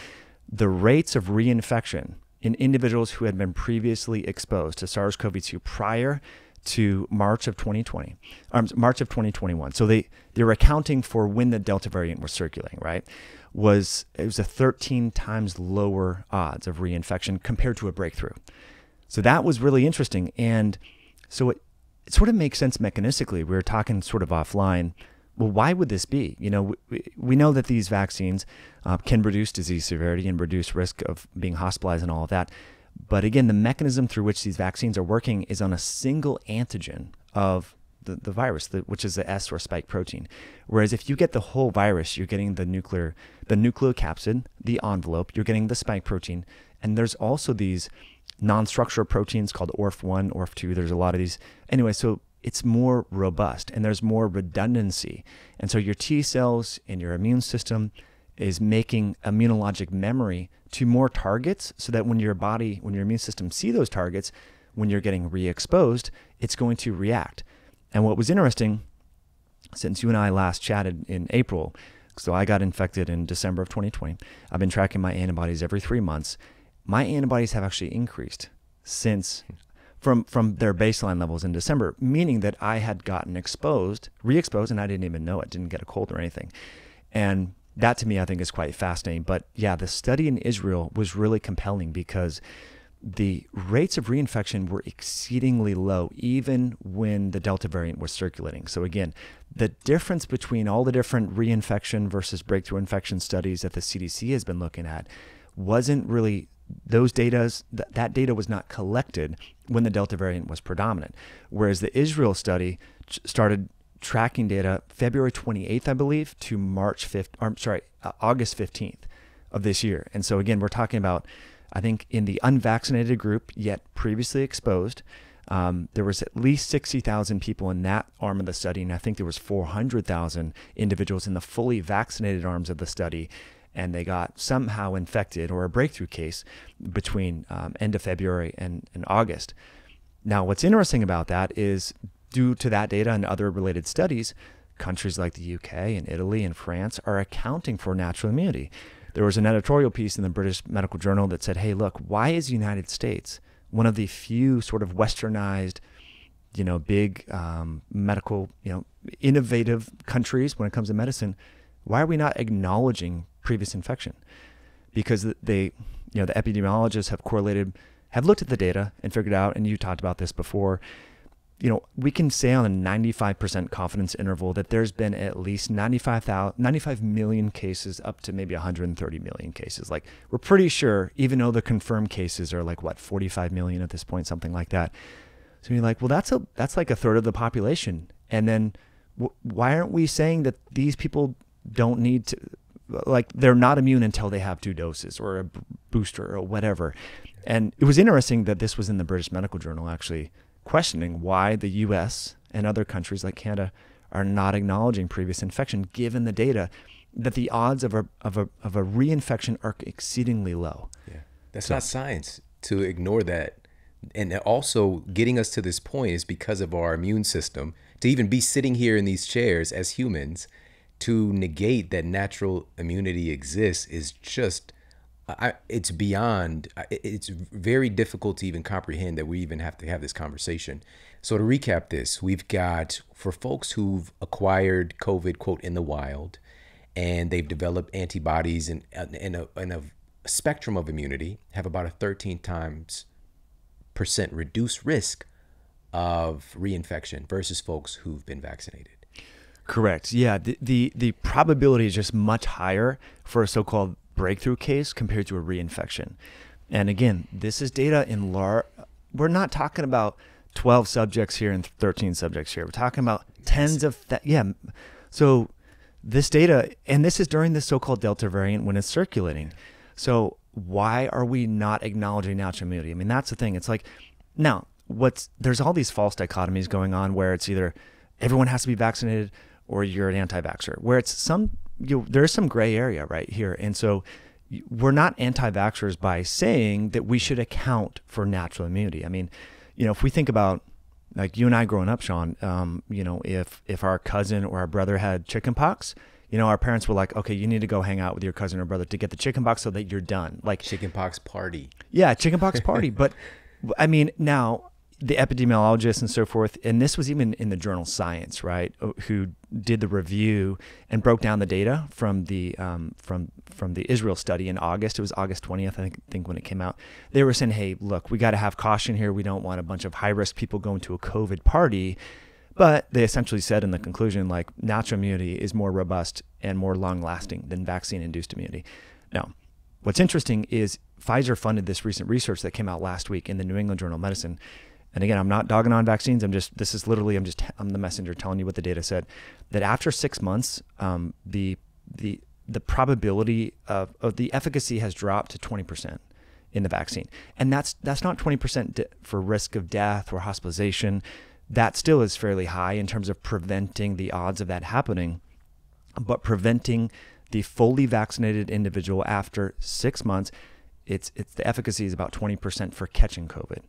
the rates of reinfection in individuals who had been previously exposed to SARS-CoV-2 prior to March of 2021. So they were accounting for when the Delta variant was circulating, right? It was a 13 times lower odds of reinfection compared to a breakthrough. So that was really interesting. And so it sort of makes sense mechanistically. We were talking sort of offline. Well, why would this be? We know that these vaccines can reduce disease severity and reduce risk of being hospitalized and all of that. But again, the mechanism through which these vaccines are working is on a single antigen of the virus, which is the S or spike protein. Whereas if you get the whole virus, you're getting the nucleocapsid, the envelope, you're getting the spike protein. And there's also these non-structural proteins called ORF1, ORF2. There's a lot of these. Anyway, so it's more robust and there's more redundancy. And so your T cells and your immune system is making immunologic memory to more targets, so that when your immune system see those targets, when you're getting re-exposed, it's going to react. And what was interesting, since you and I last chatted in April, so I got infected in December of 2020, I've been tracking my antibodies every 3 months. My antibodies have actually increased since from their baseline levels in December, meaning that I had gotten re-exposed, and I didn't even know it, didn't get a cold or anything. And that to me, I think, is quite fascinating. But yeah, the study in Israel was really compelling because the rates of reinfection were exceedingly low, even when the Delta variant was circulating. So again, the difference between all the different reinfection versus breakthrough infection studies that the CDC has been looking at wasn't really that data was not collected when the Delta variant was predominant. Whereas the Israel study started tracking data February 28th, I believe, to August 15th of this year. And so again, we're talking about, I think, in the unvaccinated group, yet previously exposed, there was at least 60,000 people in that arm of the study. And I think there was 400,000 individuals in the fully vaccinated arms of the study. And they got somehow infected or a breakthrough case between end of February and August. Now, what's interesting about that is, due to that data and other related studies, countries like the UK and Italy and France are accounting for natural immunity. There was an editorial piece in the British Medical Journal that said, hey, look, why is the United States one of the few sort of westernized, big medical, innovative countries when it comes to medicine? Why are we not acknowledging previous infection? Because the epidemiologists have looked at the data and figured out, and you talked about this before, we can say on a 95% confidence interval that there's been at least 95 million cases up to maybe 130 million cases. Like, we're pretty sure, even though the confirmed cases are 45 million at this point, something like that. So you're like, well, that's like a third of the population. And then why aren't we saying that these people don't need to, they're not immune until they have 2 doses or a booster or whatever? And it was interesting that this was in the British Medical Journal, actually questioning why the US and other countries like Canada are not acknowledging previous infection, given the data that the odds of a reinfection are exceedingly low. Yeah, that's not science to ignore that. And also getting us to this point is because of our immune system. To even be sitting here in these chairs as humans, to negate that natural immunity exists is just, it's very difficult to even comprehend that we even have to have this conversation. So to recap this, we've got, for folks who've acquired COVID, quote, in the wild, and they've developed antibodies in a spectrum of immunity, have about a 13% reduced risk of reinfection versus folks who've been vaccinated. Correct. Yeah. The probability is just much higher for a so-called breakthrough case compared to a reinfection. And again, this is data in we're not talking about 12 subjects here and 13 subjects here. We're talking about tens of, So this data, and this is during the so-called Delta variant when it's circulating. So why are we not acknowledging natural immunity? I mean, that's the thing. It's like, now, there's all these false dichotomies going on where it's either everyone has to be vaccinated or you're an anti-vaxxer, where it's there's some gray area right here. And so we're not anti-vaxxers by saying that we should account for natural immunity. I mean, if we think about like you and I growing up, Shawn, if our cousin or our brother had chickenpox, our parents were like, okay, you need to go hang out with your cousin or brother to get the chickenpox so that you're done. Like chickenpox party. Yeah, chickenpox party. But I mean, now the epidemiologists and so forth, and this was even in the journal Science, right, who did the review and broke down the data from the Israel study in August. It was August 20th, I think when it came out. They were saying, hey, look, we got to have caution here. We don't want a bunch of high-risk people going to a COVID party. But they essentially said in the conclusion, like, natural immunity is more robust and more long-lasting than vaccine-induced immunity. Now, what's interesting is Pfizer funded this recent research that came out last week in the New England Journal of Medicine. And again, I'm not dogging on vaccines. I'm the messenger telling you what the data said, that after 6 months, the probability of the efficacy has dropped to 20% in the vaccine. And that's not 20% for risk of death or hospitalization. That still is fairly high in terms of preventing the odds of that happening, but preventing the fully vaccinated individual after 6 months, it's the efficacy is about 20% for catching COVID.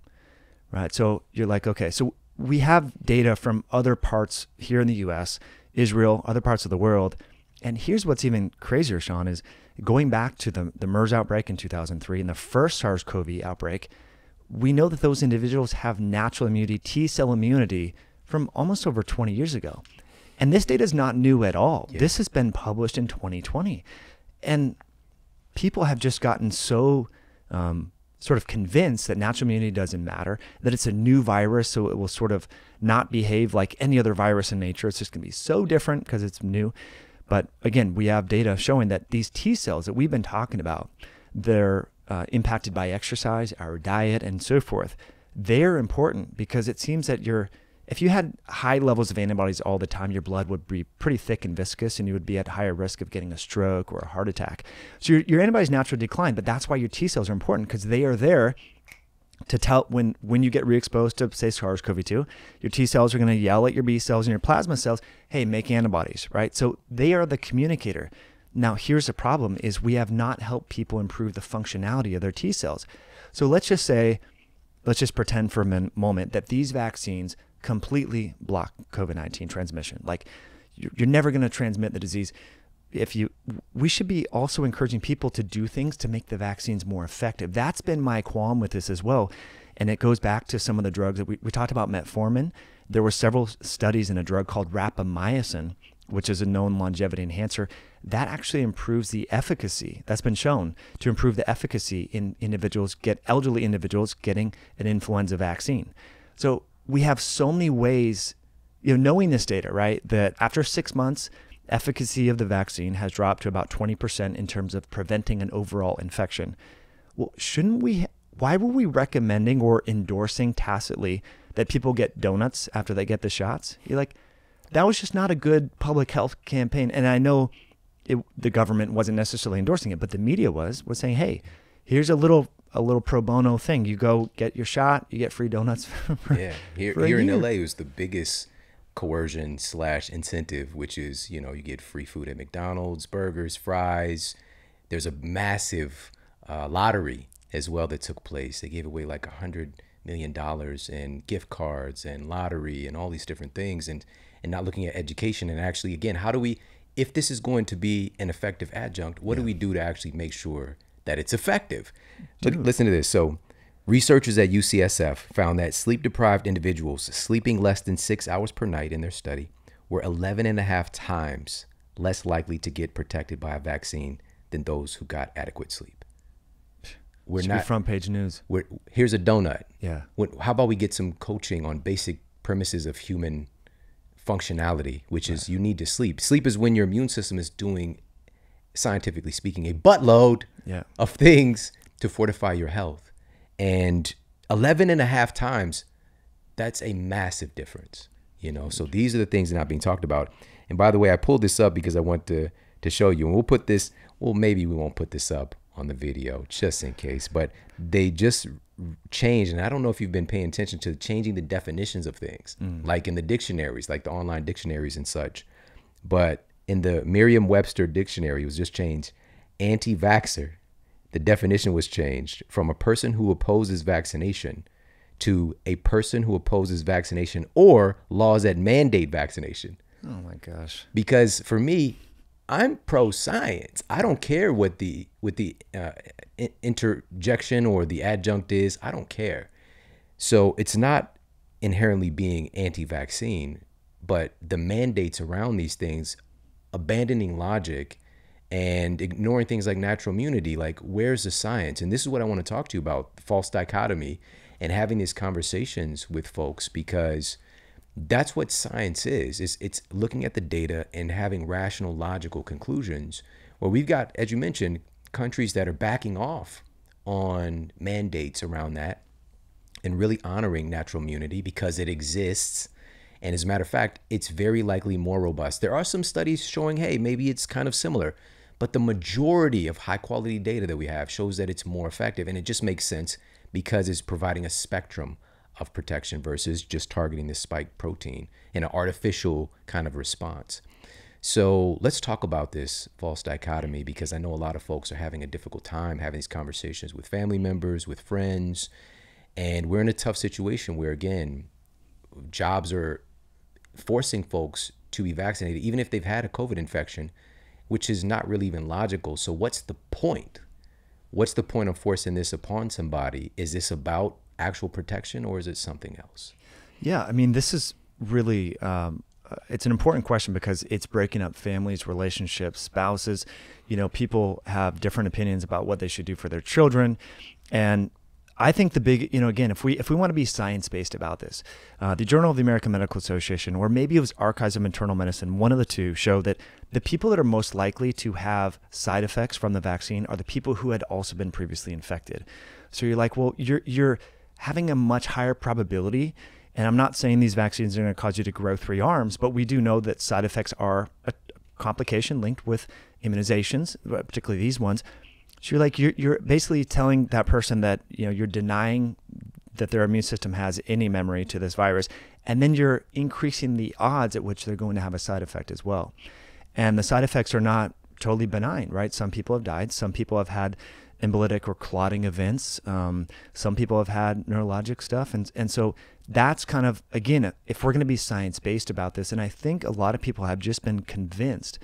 Right. So you're like, okay, so we have data from other parts here in the US, Israel, other parts of the world. And here's what's even crazier, Shawn, is going back to the MERS outbreak in 2003 and the first SARS-CoV outbreak, we know that those individuals have natural immunity, T-cell immunity from almost over 20 years ago. And this data is not new at all. Yeah. This has been published in 2020. And people have just gotten so sort of convinced that natural immunity doesn't matter, that it's a new virus, so it will sort of not behave like any other virus in nature. It's just going to be so different because it's new. But again, we have data showing that these T cells that we've been talking about, they're impacted by exercise, our diet, and so forth. They're important because it seems that if you had high levels of antibodies all the time, your blood would be pretty thick and viscous, and you would be at higher risk of getting a stroke or a heart attack. So your antibodies naturally decline, but that's why your T cells are important, because they are there to tell when you get re-exposed to, say, SARS-CoV-2, your T cells are going to yell at your B cells and your plasma cells, hey, make antibodies, right? So they are the communicator. Now, here's the problem is we have not helped people improve the functionality of their T cells. So let's just pretend for a moment that these vaccines completely block COVID-19 transmission. Like you're never going to transmit the disease. We should be also encouraging people to do things to make the vaccines more effective. That's been my qualm with this as well. And it goes back to some of the drugs that we talked about metformin. There were several studies in a drug called rapamycin, which is a known longevity enhancer, that actually improves the efficacy. That's been shown to improve the efficacy in elderly individuals getting an influenza vaccine. So we have so many ways, knowing this data, right, that after 6 months, efficacy of the vaccine has dropped to about 20% in terms of preventing an overall infection. Well, why were we recommending or endorsing tacitly that people get donuts after they get the shots? You're like, that was just not a good public health campaign. And I know the government wasn't necessarily endorsing it, but the media was saying, hey, here's a little pro bono thing. You go get your shot, you get free donuts. Here in LA was the biggest coercion / incentive, which is, you get free food at McDonald's, burgers, fries. There's a massive lottery as well that took place. They gave away like $100 million in gift cards and lottery and all these different things, and not looking at education. And actually, again, how do we, if this is going to be an effective adjunct, what do we do to actually make sure that it's effective? But listen to this. So researchers at UCSF found that sleep-deprived individuals sleeping less than 6 hours per night in their study were 11.5 times less likely to get protected by a vaccine than those who got adequate sleep. We're not front page news. Here's a donut. Yeah. How about we get some coaching on basic premises of human functionality, which is you need to sleep. Sleep is when your immune system is doing, scientifically speaking, a buttload of things to fortify your health. And 11 and a half times, that's a massive difference, you know? So these are the things that are not being talked about. And by the way, I pulled this up because I want to show you, and we'll put this, well, maybe we won't put this up on the video just in case, but they just changed. And I don't know if you've been paying attention to changing the definitions of things, like in the dictionaries, like the online dictionaries and such. But in the Merriam-Webster dictionary, it was just changed. Anti-vaxxer, the definition was changed from a person who opposes vaccination to a person who opposes vaccination or laws that mandate vaccination. Oh my gosh. Because for me, I'm pro-science. I don't care what the interjection or the adjunct is. I don't care. So it's not inherently being anti-vaccine, but the mandates around these things, abandoning logic and ignoring things like natural immunity, like where's the science? And this is what I want to talk to you about, false dichotomy, and having these conversations with folks, because that's what science is. It's looking at the data and having rational, logical conclusions. Where we've got, as you mentioned, countries that are backing off on mandates around that and really honoring natural immunity because it exists. And as a matter of fact, it's very likely more robust. There are some studies showing, hey, maybe it's kind of similar, but the majority of high quality data that we have shows that it's more effective. And it just makes sense because it's providing a spectrum of protection versus just targeting the spike protein in an artificial kind of response. So let's talk about this false dichotomy, because I know a lot of folks are having a difficult time having these conversations with family members, with friends, and we're in a tough situation where, again, jobs are forcing folks to be vaccinated, even if they've had a COVID infection, which is not really even logical. So what's the point? What's the point of forcing this upon somebody? Is this about actual protection, or is it something else? Yeah, I mean, this is really, it's an important question because it's breaking up families, relationships, spouses. You know, people have different opinions about what they should do for their children. And I think the big, you know, again, if we want to be science-based about this, the Journal of the American Medical Association, or maybe it was Archives of Maternal Medicine, one of the two, show that the people that are most likely to have side effects from the vaccine are the people who had also been previously infected. So you're like, well, you're having a much higher probability. And I'm not saying these vaccines are going to cause you to grow 3 arms, but we do know that side effects are a complication linked with immunizations, particularly these ones. So you're like, you're basically telling that person that, you know, you're denying that their immune system has any memory to this virus, and then you're increasing the odds at which they're going to have a side effect as well. And the side effects are not totally benign, right? Some people have died. Some people have had embolytic or clotting events. Some people have had neurologic stuff. And so that's kind of, again, if we're going to be science-based about this, and I think a lot of people have just been convinced,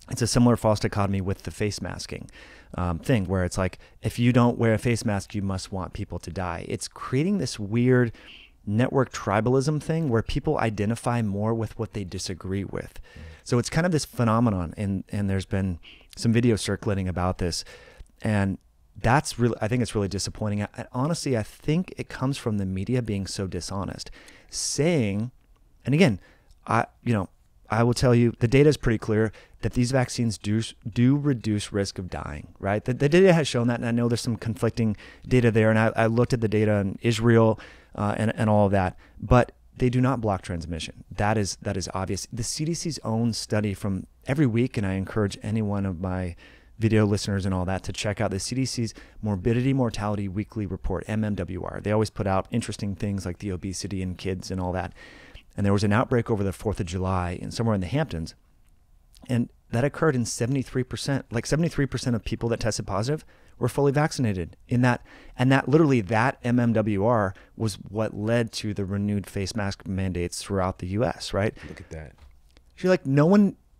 it's a similar false dichotomy with the face masking thing, where it's like, if you don't wear a face mask, you must want people to die. It's creating this weird network tribalism thing where people identify more with what they disagree with. So it's kind of this phenomenon, and there's been some videos circulating about this. And that's really, I think it's really disappointing. Honestly, I think it comes from the media being so dishonest, saying, and again, I will tell you, the data is pretty clear that these vaccines do reduce risk of dying, right? The data has shown that, and I know there's some conflicting data there, and I looked at the data in Israel and all of that, but they do not block transmission. That is obvious. The CDC's own study from every week, and I encourage any one of my video listeners and all that to check out the CDC's Morbidity Mortality Weekly Report, MMWR. They always put out interesting things like the obesity in kids and all that. And there was an outbreak over the 4th of July somewhere in the Hamptons. And that occurred in 73%, like 73% of people that tested positive were fully vaccinated in that. And that literally, that MMWR was what led to the renewed face mask mandates throughout the US, right? Look at that. You're like,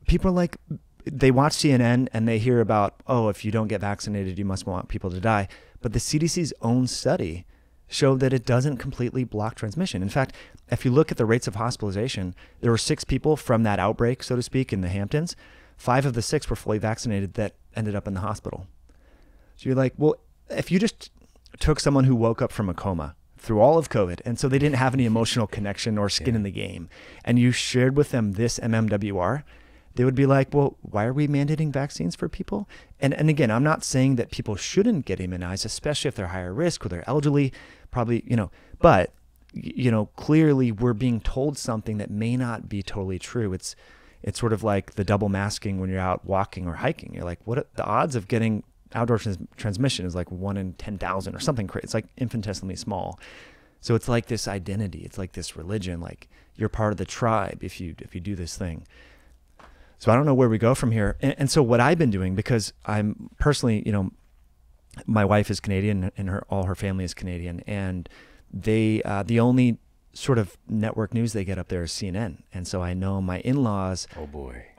people are like, they watch CNN and they hear about, oh, if you don't get vaccinated, you must want people to die. But the CDC's own study showed that it doesn't completely block transmission. In fact, if you look at the rates of hospitalization, there were 6 people from that outbreak, so to speak, in the Hamptons. 5 of the 6 were fully vaccinated that ended up in the hospital. So you're like, well, if you just took someone who woke up from a coma through all of COVID. And so they didn't have any emotional connection or skin in the game. And you shared with them this MMWR, they would be like, well, why are we mandating vaccines for people? And again, I'm not saying that people shouldn't get immunized, especially if they're higher risk or they're elderly, probably, but clearly we're being told something that may not be totally true. It's sort of like the double masking when you're out walking or hiking. You're like, what the odds of getting outdoor transmission is like 1 in 10,000 or something crazy. It's like infinitesimally small. So it's like this identity. It's like this religion. Like you're part of the tribe if you do this thing. So I don't know where we go from here. And so what I've been doing, because I'm personally, my wife is Canadian and all her family is Canadian, and they the only sort of network news they get up there is CNN. And so I know my in-laws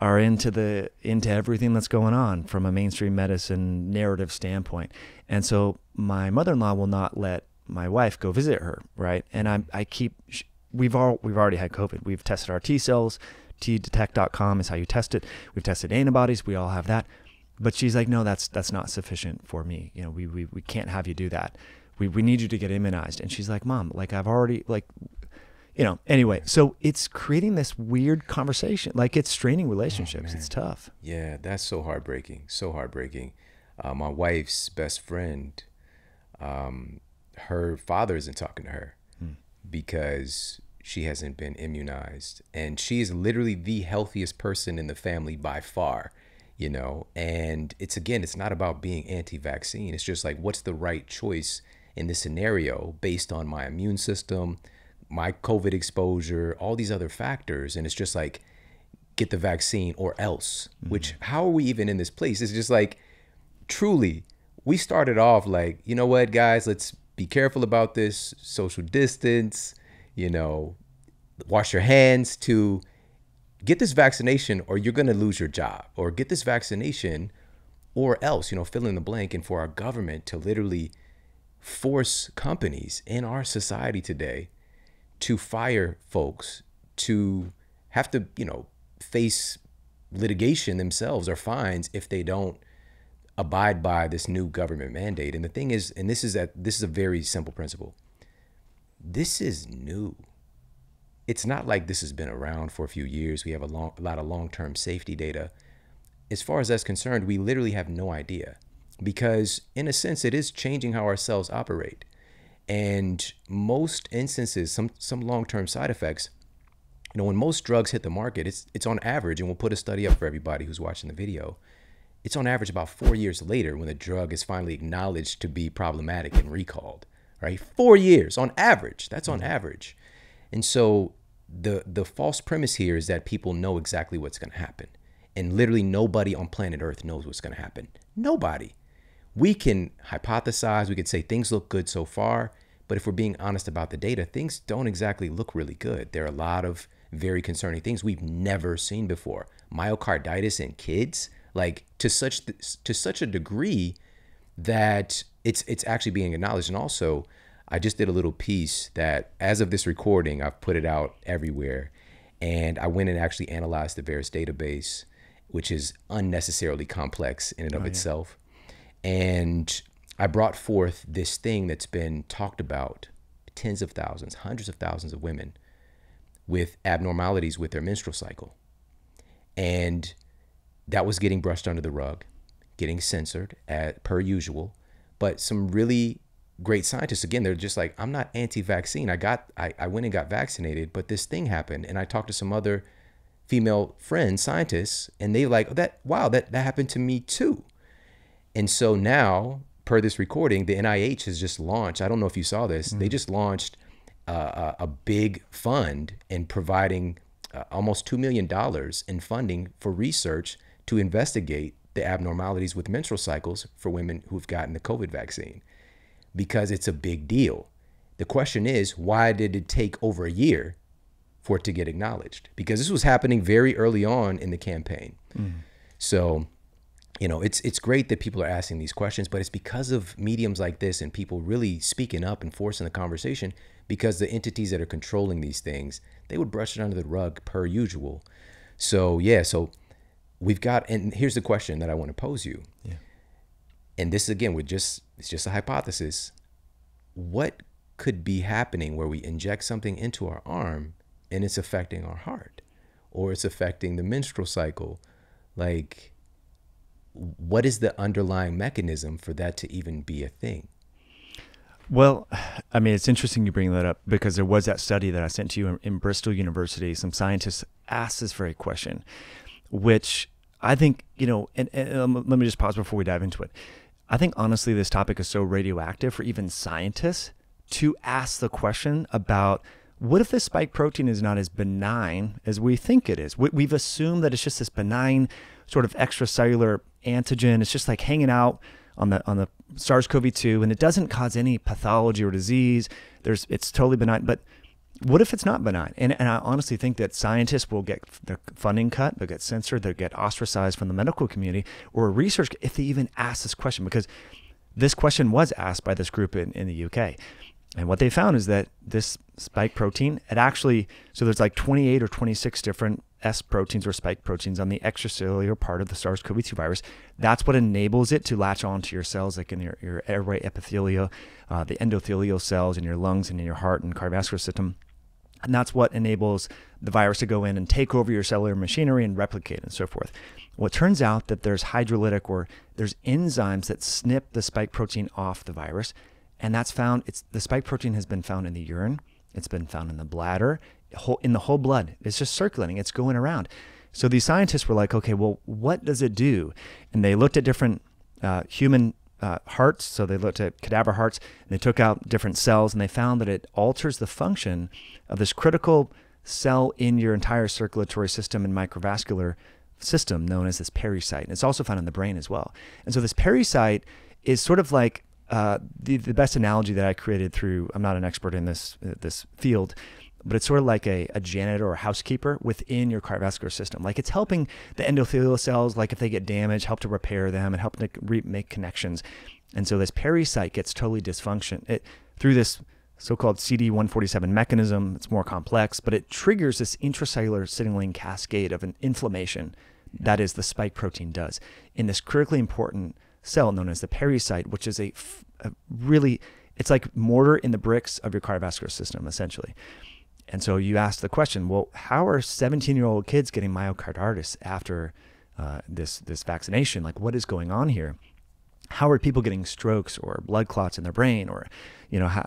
are into everything that's going on from a mainstream medicine narrative standpoint. And so my mother-in-law will not let my wife go visit her, right? And we've already had COVID. We've tested our T cells. Tdetect.com is how you test it. We've tested antibodies. We all have that. But she's like, no, that's not sufficient for me. We can't have you do that. We need you to get immunized. And she's like, Mom, like I've already anyway. So it's creating this weird conversation. Like it's straining relationships. It's tough. Yeah, that's so heartbreaking. So heartbreaking. My wife's best friend, her father isn't talking to her because she hasn't been immunized, and she is literally the healthiest person in the family by far, and it's not about being anti-vaccine. It's just like, what's the right choice in this scenario based on my immune system, my COVID exposure, all these other factors. And it's just like, get the vaccine or else, which how are we even in this place? It's just like, truly, we started off like, you know what, guys, let's be careful about this, social distance, wash your hands, to get this vaccination or you're going to lose your job, or get this vaccination or else, fill in the blank. And for our government to literally force companies in our society today to fire folks, to have to, face litigation themselves or fines if they don't abide by this new government mandate. And the thing is, and this is a very simple principle. This is new. It's not like this has been around for a few years. We have a lot of long-term safety data. As far as that's concerned, we literally have no idea, because in a sense, it is changing how our cells operate. And most instances, some long-term side effects, when most drugs hit the market, it's on average, and we'll put a study up for everybody who's watching the video. It's on average about 4 years later when the drug is finally acknowledged to be problematic and recalled, right? 4 years on average. That's on average. And so the false premise here is that people know exactly what's going to happen. And literally nobody on planet Earth knows what's going to happen. Nobody. We can hypothesize. We could say things look good so far. But if we're being honest about the data, things don't exactly look really good. There are a lot of very concerning things we've never seen before. Myocarditis in kids, like to such a degree that it's actually being acknowledged. And also, I just did a little piece that, as of this recording, I've put it out everywhere. And I went and actually analyzed the VAERS database, which is unnecessarily complex in and of itself. And I brought forth this thing that's been talked about, tens of thousands, hundreds of thousands of women with abnormalities with their menstrual cycle. And that was getting brushed under the rug, getting censored per usual. But some really great scientists, again, they're just like, I'm not anti-vaccine. I went and got vaccinated, but this thing happened. And I talked to some other female friends, scientists, and they like, that happened to me too. And so now, per this recording, the NIH has just launched, I don't know if you saw this, they just launched a big fund in providing almost $2 million in funding for research to investigate the abnormalities with menstrual cycles for women who've gotten the COVID vaccine, because it's a big deal. The question is, why did it take over a year for it to get acknowledged? Because this was happening very early on in the campaign. So, it's great that people are asking these questions, but it's because of mediums like this and people really speaking up and forcing the conversation, because the entities that are controlling these things, they would brush it under the rug per usual. So, so we've got, and here's the question that I want to pose you. Yeah. And this, again, it's just a hypothesis. What could be happening where we inject something into our arm and it's affecting our heart or it's affecting the menstrual cycle? Like, what is the underlying mechanism for that to even be a thing? Well, I mean, it's interesting you bring that up because there was that study that I sent to you in Bristol University. Some scientists asked this very question, which I think, and let me just pause before we dive into it. I think, honestly, this topic is so radioactive for even scientists to ask the question about what if this spike protein is not as benign as we think it is? We've assumed that it's just this benign sort of extracellular antigen. It's just like hanging out on the SARS-CoV-2, and it doesn't cause any pathology or disease. It's totally benign. But what if it's not benign? And I honestly think that scientists will get their funding cut, they'll get censored, they'll get ostracized from the medical community or research if they even ask this question, because this question was asked by this group in the UK. And what they found is that this spike protein, so there's like 28 or 26 different S proteins or spike proteins on the extracellular part of the SARS-CoV-2 virus. That's what enables it to latch onto your cells, like in your airway epithelia, the endothelial cells in your lungs and in your heart and cardiovascular system. And that's what enables the virus to go in and take over your cellular machinery and replicate and so forth. Well, it turns out that there's hydrolytic or there's enzymes that snip the spike protein off the virus. And that's found, the spike protein has been found in the urine. It's been found in the bladder, in the whole blood. It's just circulating. It's going around. So these scientists were like, okay, well, what does it do? And they looked at different human hearts. So they looked at cadaver hearts, and they took out different cells, and they found that it alters the function of this critical cell in your entire circulatory system and microvascular system known as this pericyte. And it's also found in the brain as well. And so this pericyte is sort of like the best analogy that I created I'm not an expert in this field, but it's sort of like a janitor or a housekeeper within your cardiovascular system. Like it's helping the endothelial cells, like if they get damaged, help to repair them and help to make connections. And so this pericyte gets totally dysfunction through this so-called CD147 mechanism. It's more complex, but it triggers this intracellular signaling cascade of an inflammation that is the spike protein does in this critically important cell known as the pericyte, which is a really, it's like mortar in the bricks of your cardiovascular system, essentially. And so you ask the question, well, how are 17-year-old kids getting myocarditis after this vaccination? Like, what is going on here? How are people getting strokes or blood clots in their brain, or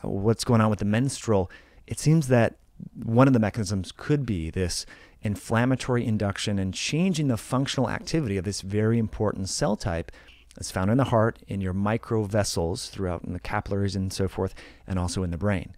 what's going on with the menstrual? It seems that one of the mechanisms could be this inflammatory induction and changing the functional activity of this very important cell type. It's found in the heart, in your microvessels throughout in the capillaries and so forth, and also in the brain.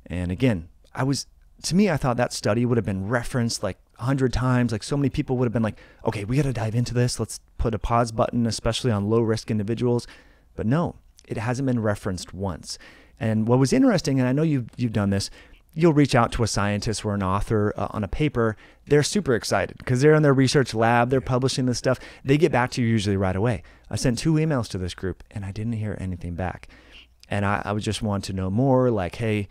And again, I thought that study would have been referenced like 100 times. Like so many people would have been like, okay, we got to dive into this. Let's put a pause button, especially on low risk individuals. But no, it hasn't been referenced once. And what was interesting, and I know you've done this, you'll reach out to a scientist or an author on a paper. They're super excited because they're in their research lab. They're publishing this stuff. They get back to you usually right away. I sent 2 emails to this group and I didn't hear anything back. And I would just want to know more, like, hey,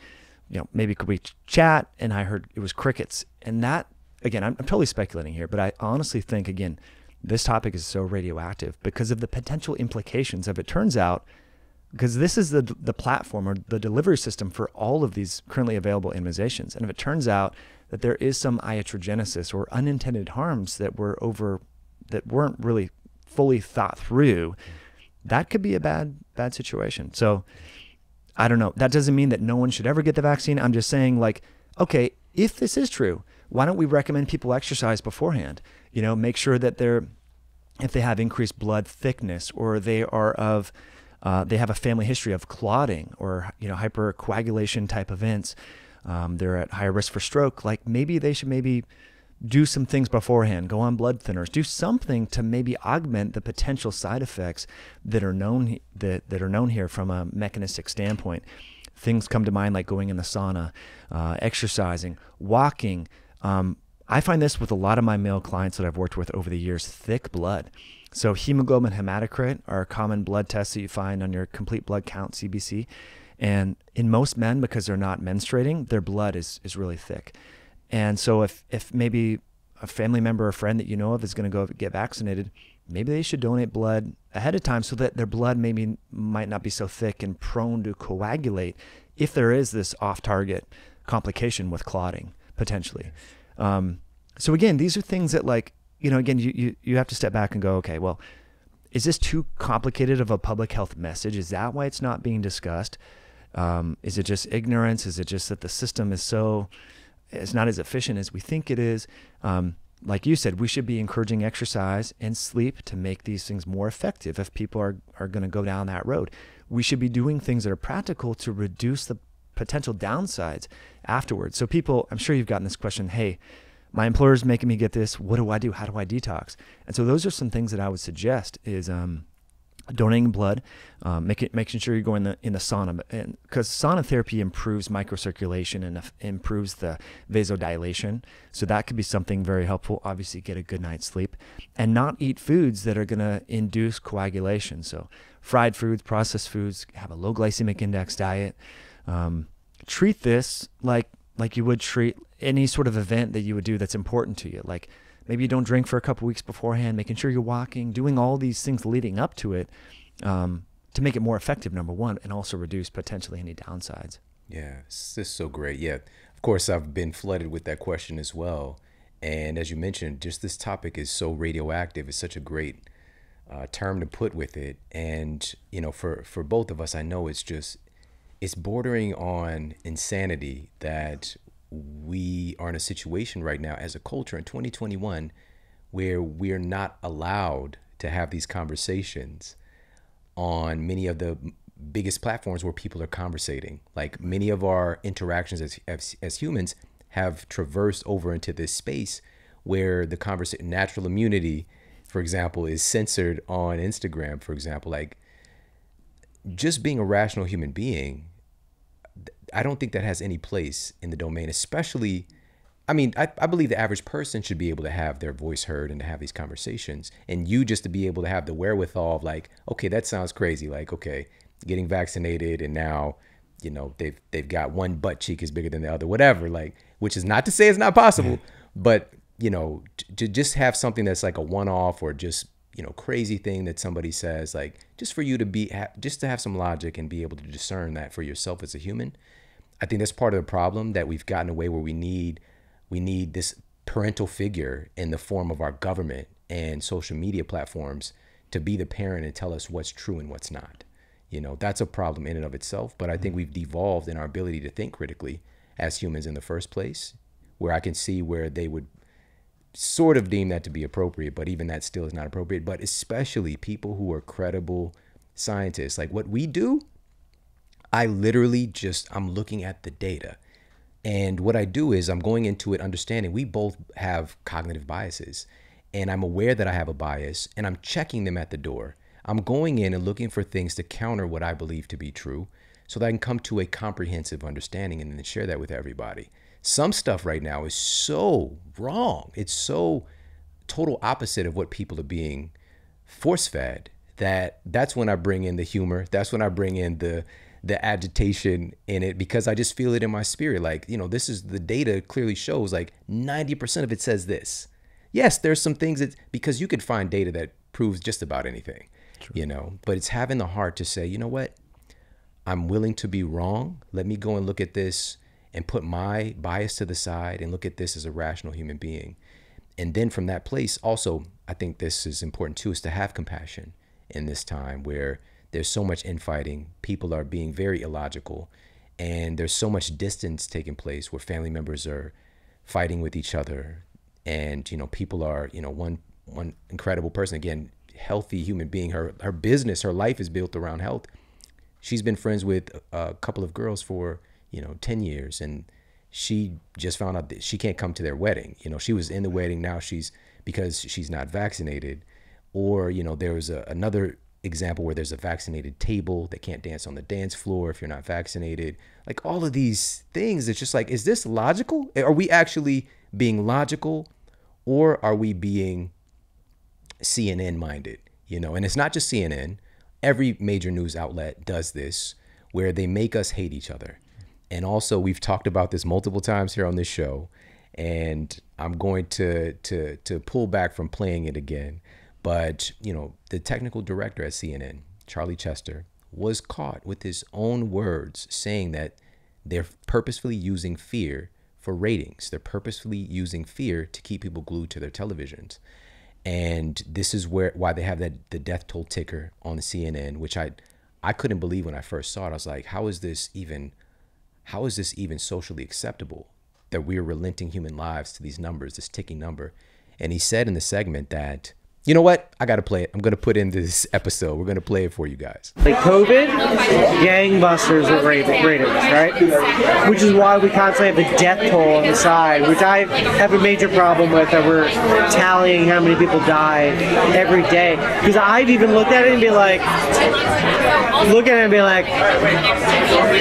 maybe could we chat? And I heard it was crickets. And that, again, I'm totally speculating here, but I honestly think, again, this topic is so radioactive because of the potential implications of it turns out, because this is the platform or the delivery system for all of these currently available immunizations. And if it turns out that there is some iatrogenesis or unintended harms that weren't really fully thought through, that could be a bad situation. So I don't know. That doesn't mean that no one should ever get the vaccine. I'm just saying, like, okay, if this is true, why don't we recommend people exercise beforehand? Make sure that if they have increased blood thickness or they have a family history of clotting or hypercoagulation type events, they're at higher risk for stroke. Like maybe they should do some things beforehand, go on blood thinners, do something to maybe augment the potential side effects that are known here from a mechanistic standpoint. Things come to mind like going in the sauna, exercising, walking. I find this with a lot of my male clients that I've worked with over the years, thick blood. So hemoglobin hematocrit are common blood tests that you find on your complete blood count, CBC. And in most men, because they're not menstruating, their blood is really thick. And so if maybe a family member or friend that you know of is going to go get vaccinated, maybe they should donate blood ahead of time so that their blood might not be so thick and prone to coagulate if there is this off-target complication with clotting potentially. So again, these are things that, like, again, you have to step back and go, okay, well, is this too complicated of a public health message? Is that why it's not being discussed? Is it just ignorance? Is it just that the system is it's not as efficient as we think it is? Like you said, we should be encouraging exercise and sleep to make these things more effective. If people are going to go down that road, we should be doing things that are practical to reduce the potential downsides afterwards. So people, I'm sure you've gotten this question, hey, my employer's making me get this. What do I do? How do I detox? And so those are some things that I would suggest is donating blood, making sure you go in the sauna, because sauna therapy improves microcirculation and improves the vasodilation. So that could be something very helpful. Obviously, get a good night's sleep and not eat foods that are going to induce coagulation. So fried foods, processed foods, have a low glycemic index diet. Treat this like you would treat any sort of event that you would do that's important to you. Like maybe you don't drink for a couple weeks beforehand, making sure you're walking, doing all these things leading up to it to make it more effective, number one, and also reduce potentially any downsides. Yeah, this is so great. Yeah, of course, I've been flooded with that question as well. And as you mentioned, just this topic is so radioactive. It's such a great term to put with it. And, for both of us, I know it's bordering on insanity that we are in a situation right now as a culture in 2021 where we're not allowed to have these conversations on many of the biggest platforms where people are conversating. Like many of our interactions as humans have traversed over into this space where the conversation, natural immunity, for example, is censored on Instagram, for example. Like just being a rational human being, I don't think that has any place in the domain, especially, I believe the average person should be able to have their voice heard and to have these conversations. And you just to be able to have the wherewithal of like, okay, that sounds crazy. Like, okay, getting vaccinated and now, they've got one butt cheek is bigger than the other, whatever, like, which is not to say it's not possible, but, to just have something that's like a one-off or just, crazy thing that somebody says, like just for you to just to have some logic and be able to discern that for yourself as a human. I think that's part of the problem, that we've gotten away where we need this parental figure in the form of our government and social media platforms to be the parent and tell us what's true and what's not. That's a problem in and of itself. But I think we've devolved in our ability to think critically as humans in the first place, where I can see where they would sort of deem that to be appropriate, but even that still is not appropriate. But especially people who are credible scientists, like what we do, I literally I'm looking at the data. And what I do is I'm going into it understanding we both have cognitive biases, and I'm aware that I have a bias, and I'm checking them at the door. I'm going in and looking for things to counter what I believe to be true so that I can come to a comprehensive understanding and then share that with everybody. Some stuff right now is so wrong. It's so total opposite of what people are being force-fed that's when I bring in the humor. That's when I bring in the agitation in it, because I just feel it in my spirit. Like, this is the data clearly shows like 90% of it says this. Yes, there's some things because you could find data that proves just about anything, True. But it's having the heart to say, you know what? I'm willing to be wrong. Let me go and look at this and put my bias to the side and look at this as a rational human being. And then from that place, also, I think this is important too, is to have compassion in this time where there's so much infighting. People are being very illogical, and there's so much distance taking place where family members are fighting with each other. And, people are, one incredible person, again, healthy human being, her business, her life is built around health. She's been friends with a couple of girls for, 10 years. And she just found out that she can't come to their wedding. She was in the wedding. Now because she's not vaccinated. Or, there was another example where there's a vaccinated table. They can't dance on the dance floor if you're not vaccinated. Like all of these things, it's just like, is this logical? Are we actually being logical, or are we being CNN minded? And it's not just CNN. Every major news outlet does this, where they make us hate each other. And also, we've talked about this multiple times here on this show, and I'm going to pull back from playing it again. But, the technical director at CNN, Charlie Chester, was caught with his own words saying that They're purposefully using fear for ratings. They're purposefully using fear to keep people glued to their televisions. And this is why they have the death toll ticker on the CNN, which I couldn't believe when I first saw it. I was like, how is this even socially acceptable that we're relenting human lives to these numbers, this ticking number? And he said in the segment that, you know what? I got to play it. I'm going to put in this episode. We're going to play it for you guys. Like COVID, gangbusters with ratings, right? Which is why we constantly have the death toll on the side, which I have a major problem with, that we're tallying how many people die every day. Because I've even looked at it and be like,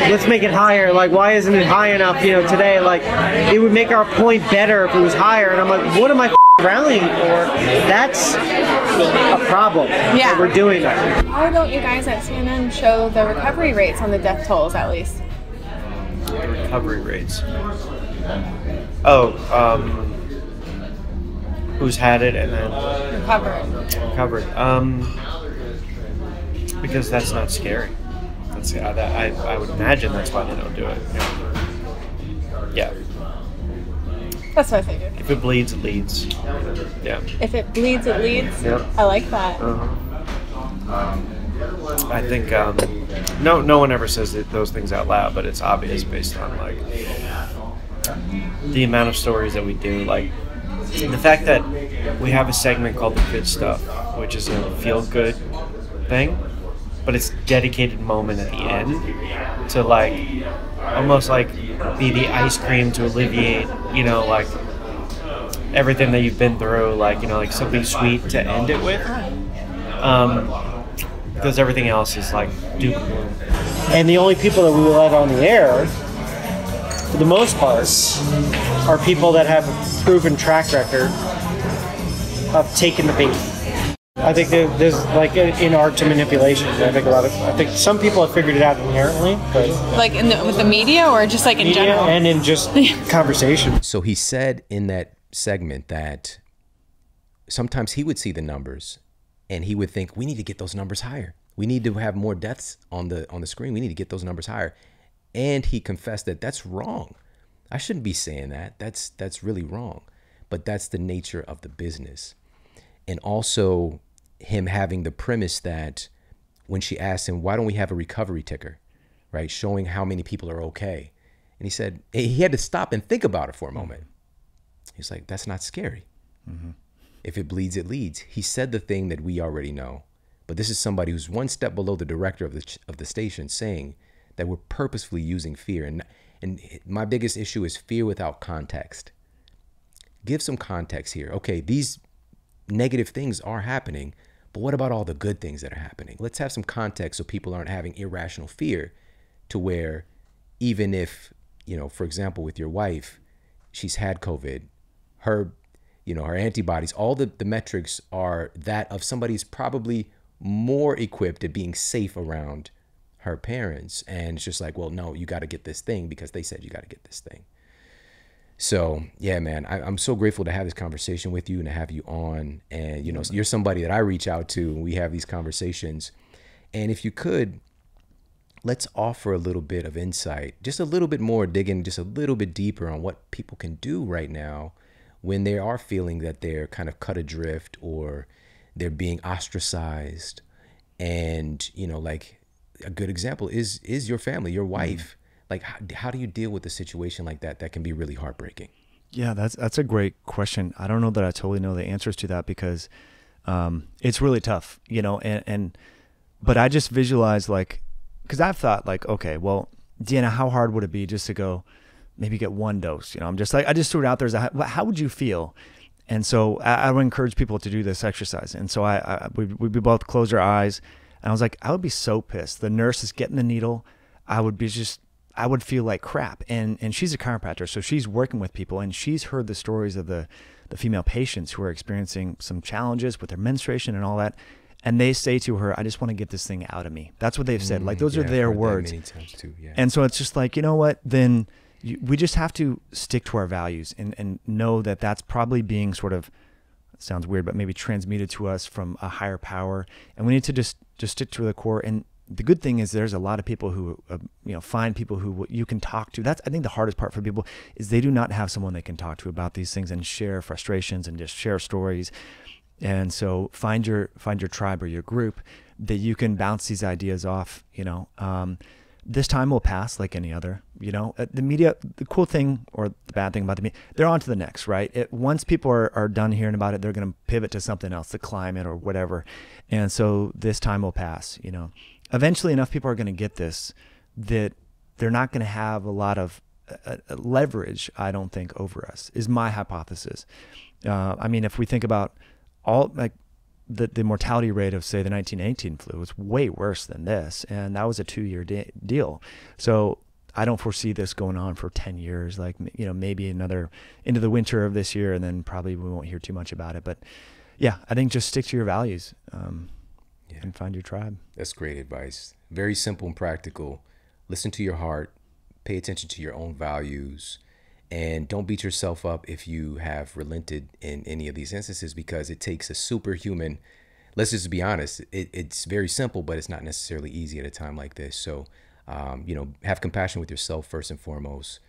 let's make it higher. Like, why isn't it high enough, today? Like, it would make our point better if it was higher. And I'm like, what am I rallying for? That's a problem. Yeah. That we're doing that. Why don't you guys at CNN show the recovery rates on the death tolls at least? The recovery rates. Who's had it and then recovered. Because that's not scary. I would imagine that's why they don't do it. Yeah. That's what I figured. If it bleeds, it leads. Yeah. If it bleeds, it leads. Yep. I like that. I think no one ever says those things out loud, but it's obvious based on like the amount of stories that we do. Like the fact that we have a segment called The Good Stuff, which is a feel-good thing, but it's a dedicated moment at the end to like almost like be the ice cream to alleviate, like everything that you've been through, like, like something sweet to end it with. Because everything else is like doom and gloom. And the only people that we will let on the air, for the most part, are people that have a proven track record of taking the bait. I think there's like an art to manipulation. I think some people have figured it out inherently, but like with the media or just like in general, and in just conversation. So he said in that segment that sometimes he would see the numbers and he would think, we need to get those numbers higher. We need to have more deaths on the screen. We need to get those numbers higher. And he confessed that that's wrong. I shouldn't be saying that. That's really wrong. But that's the nature of the business. And also him having the premise that when she asked him, why don't we have a recovery ticker, right? Showing how many people are okay. And he said, he had to stop and think about it for a moment. He's like, that's not scary. Mm-hmm. If it bleeds, it leads. He said the thing that we already know. But this is somebody who's one step below the director of the station saying that we're purposefully using fear. And my biggest issue is fear without context. Give some context here. Okay, these negative things are happening, but what about all the good things that are happening? Let's have some context so people aren't having irrational fear to where even if, for example, with your wife, she's had COVID, her antibodies, all the metrics are that of somebody who's probably more equipped at being safe around her parents. And it's just like, well, no, you got to get this thing because they said you got to get this thing. So, yeah, man, I'm so grateful to have this conversation with you and to have you on. And, you're somebody that I reach out to and we have these conversations. And if you could, let's offer a little bit of insight, just a little bit more, digging just a little bit deeper on what people can do right now when they are feeling that they're kind of cut adrift or they're being ostracized. And, like a good example is your family, your wife. Like, how do you deal with a situation like that? That can be really heartbreaking. Yeah, that's a great question. I don't know that I totally know the answers to that because it's really tough, but I just visualize like, because I've thought like, okay, well, Deanna, how hard would it be just to go maybe get one dose? I'm just like, I just threw it out there as how would you feel? And so I would encourage people to do this exercise. And so we both closed our eyes and I was like, I would be so pissed. The nurse is getting the needle. I would feel like crap. And she's a chiropractor, so she's working with people and she's heard the stories of the female patients who are experiencing some challenges with their menstruation and all that. And they say to her, I just want to get this thing out of me. That's what they've said. Like those are their words. Many times too, yeah. And so it's just like, you know what, then we just have to stick to our values and know that that's probably being sort of, it sounds weird, but maybe transmuted to us from a higher power. And we need to just stick to the core. And the good thing is there's a lot of people who, find people who you can talk to. That's, I think, the hardest part for people is they do not have someone they can talk to about these things and share frustrations and just share stories. And so find your tribe or your group that you can bounce these ideas off. This time will pass like any other. The media, the cool thing or the bad thing about the media, they're on to the next, right? Once people are done hearing about it, they're going to pivot to something else, the climate or whatever. And so this time will pass. Eventually enough people are going to get this that they're not going to have a lot of leverage, I don't think, over us, is my hypothesis. If we think about all the mortality rate of, say, the 1918 flu was way worse than this, and that was a 2-year deal. So I don't foresee this going on for 10 years, maybe another into the winter of this year, and then probably we won't hear too much about it. But yeah, I think just stick to your values and find your tribe. That's great advice. Very simple and practical. Listen to your heart, pay attention to your own values, and don't beat yourself up if you have relented in any of these instances, because it takes a superhuman. Let's just be honest. It's very simple, but it's not necessarily easy at a time like this. So, have compassion with yourself first and foremost.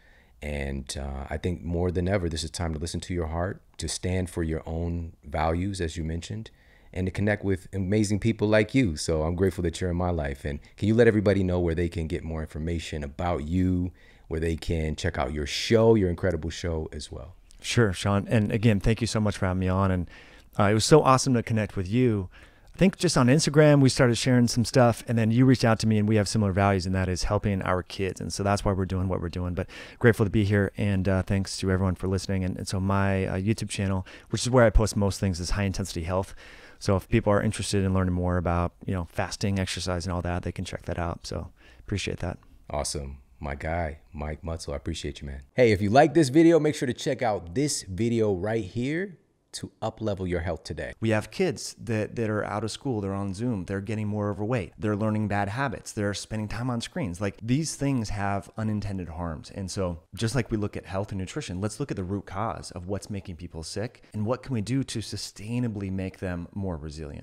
And I think more than ever, this is time to listen to your heart, to stand for your own values, as you mentioned, and to connect with amazing people like you. So I'm grateful that you're in my life. And can you let everybody know where they can get more information about you, where they can check out your show, your incredible show as well? Sure, Shawn. And again, thank you so much for having me on. And it was so awesome to connect with you. I think just on Instagram, we started sharing some stuff, and then you reached out to me, and we have similar values, and that is helping our kids. And so that's why we're doing what we're doing. But grateful to be here, and thanks to everyone for listening. And so my YouTube channel, which is where I post most things, is High Intensity Health. So if people are interested in learning more about, fasting, exercise, and all that, they can check that out. So appreciate that. Awesome. My guy, Mike Mutzel, I appreciate you, man. Hey, if you like this video, make sure to check out this video right here to up-level your health today. We have kids that are out of school, they're on Zoom, they're getting more overweight, they're learning bad habits, they're spending time on screens. Like, these things have unintended harms. And so just like we look at health and nutrition, let's look at the root cause of what's making people sick and what can we do to sustainably make them more resilient.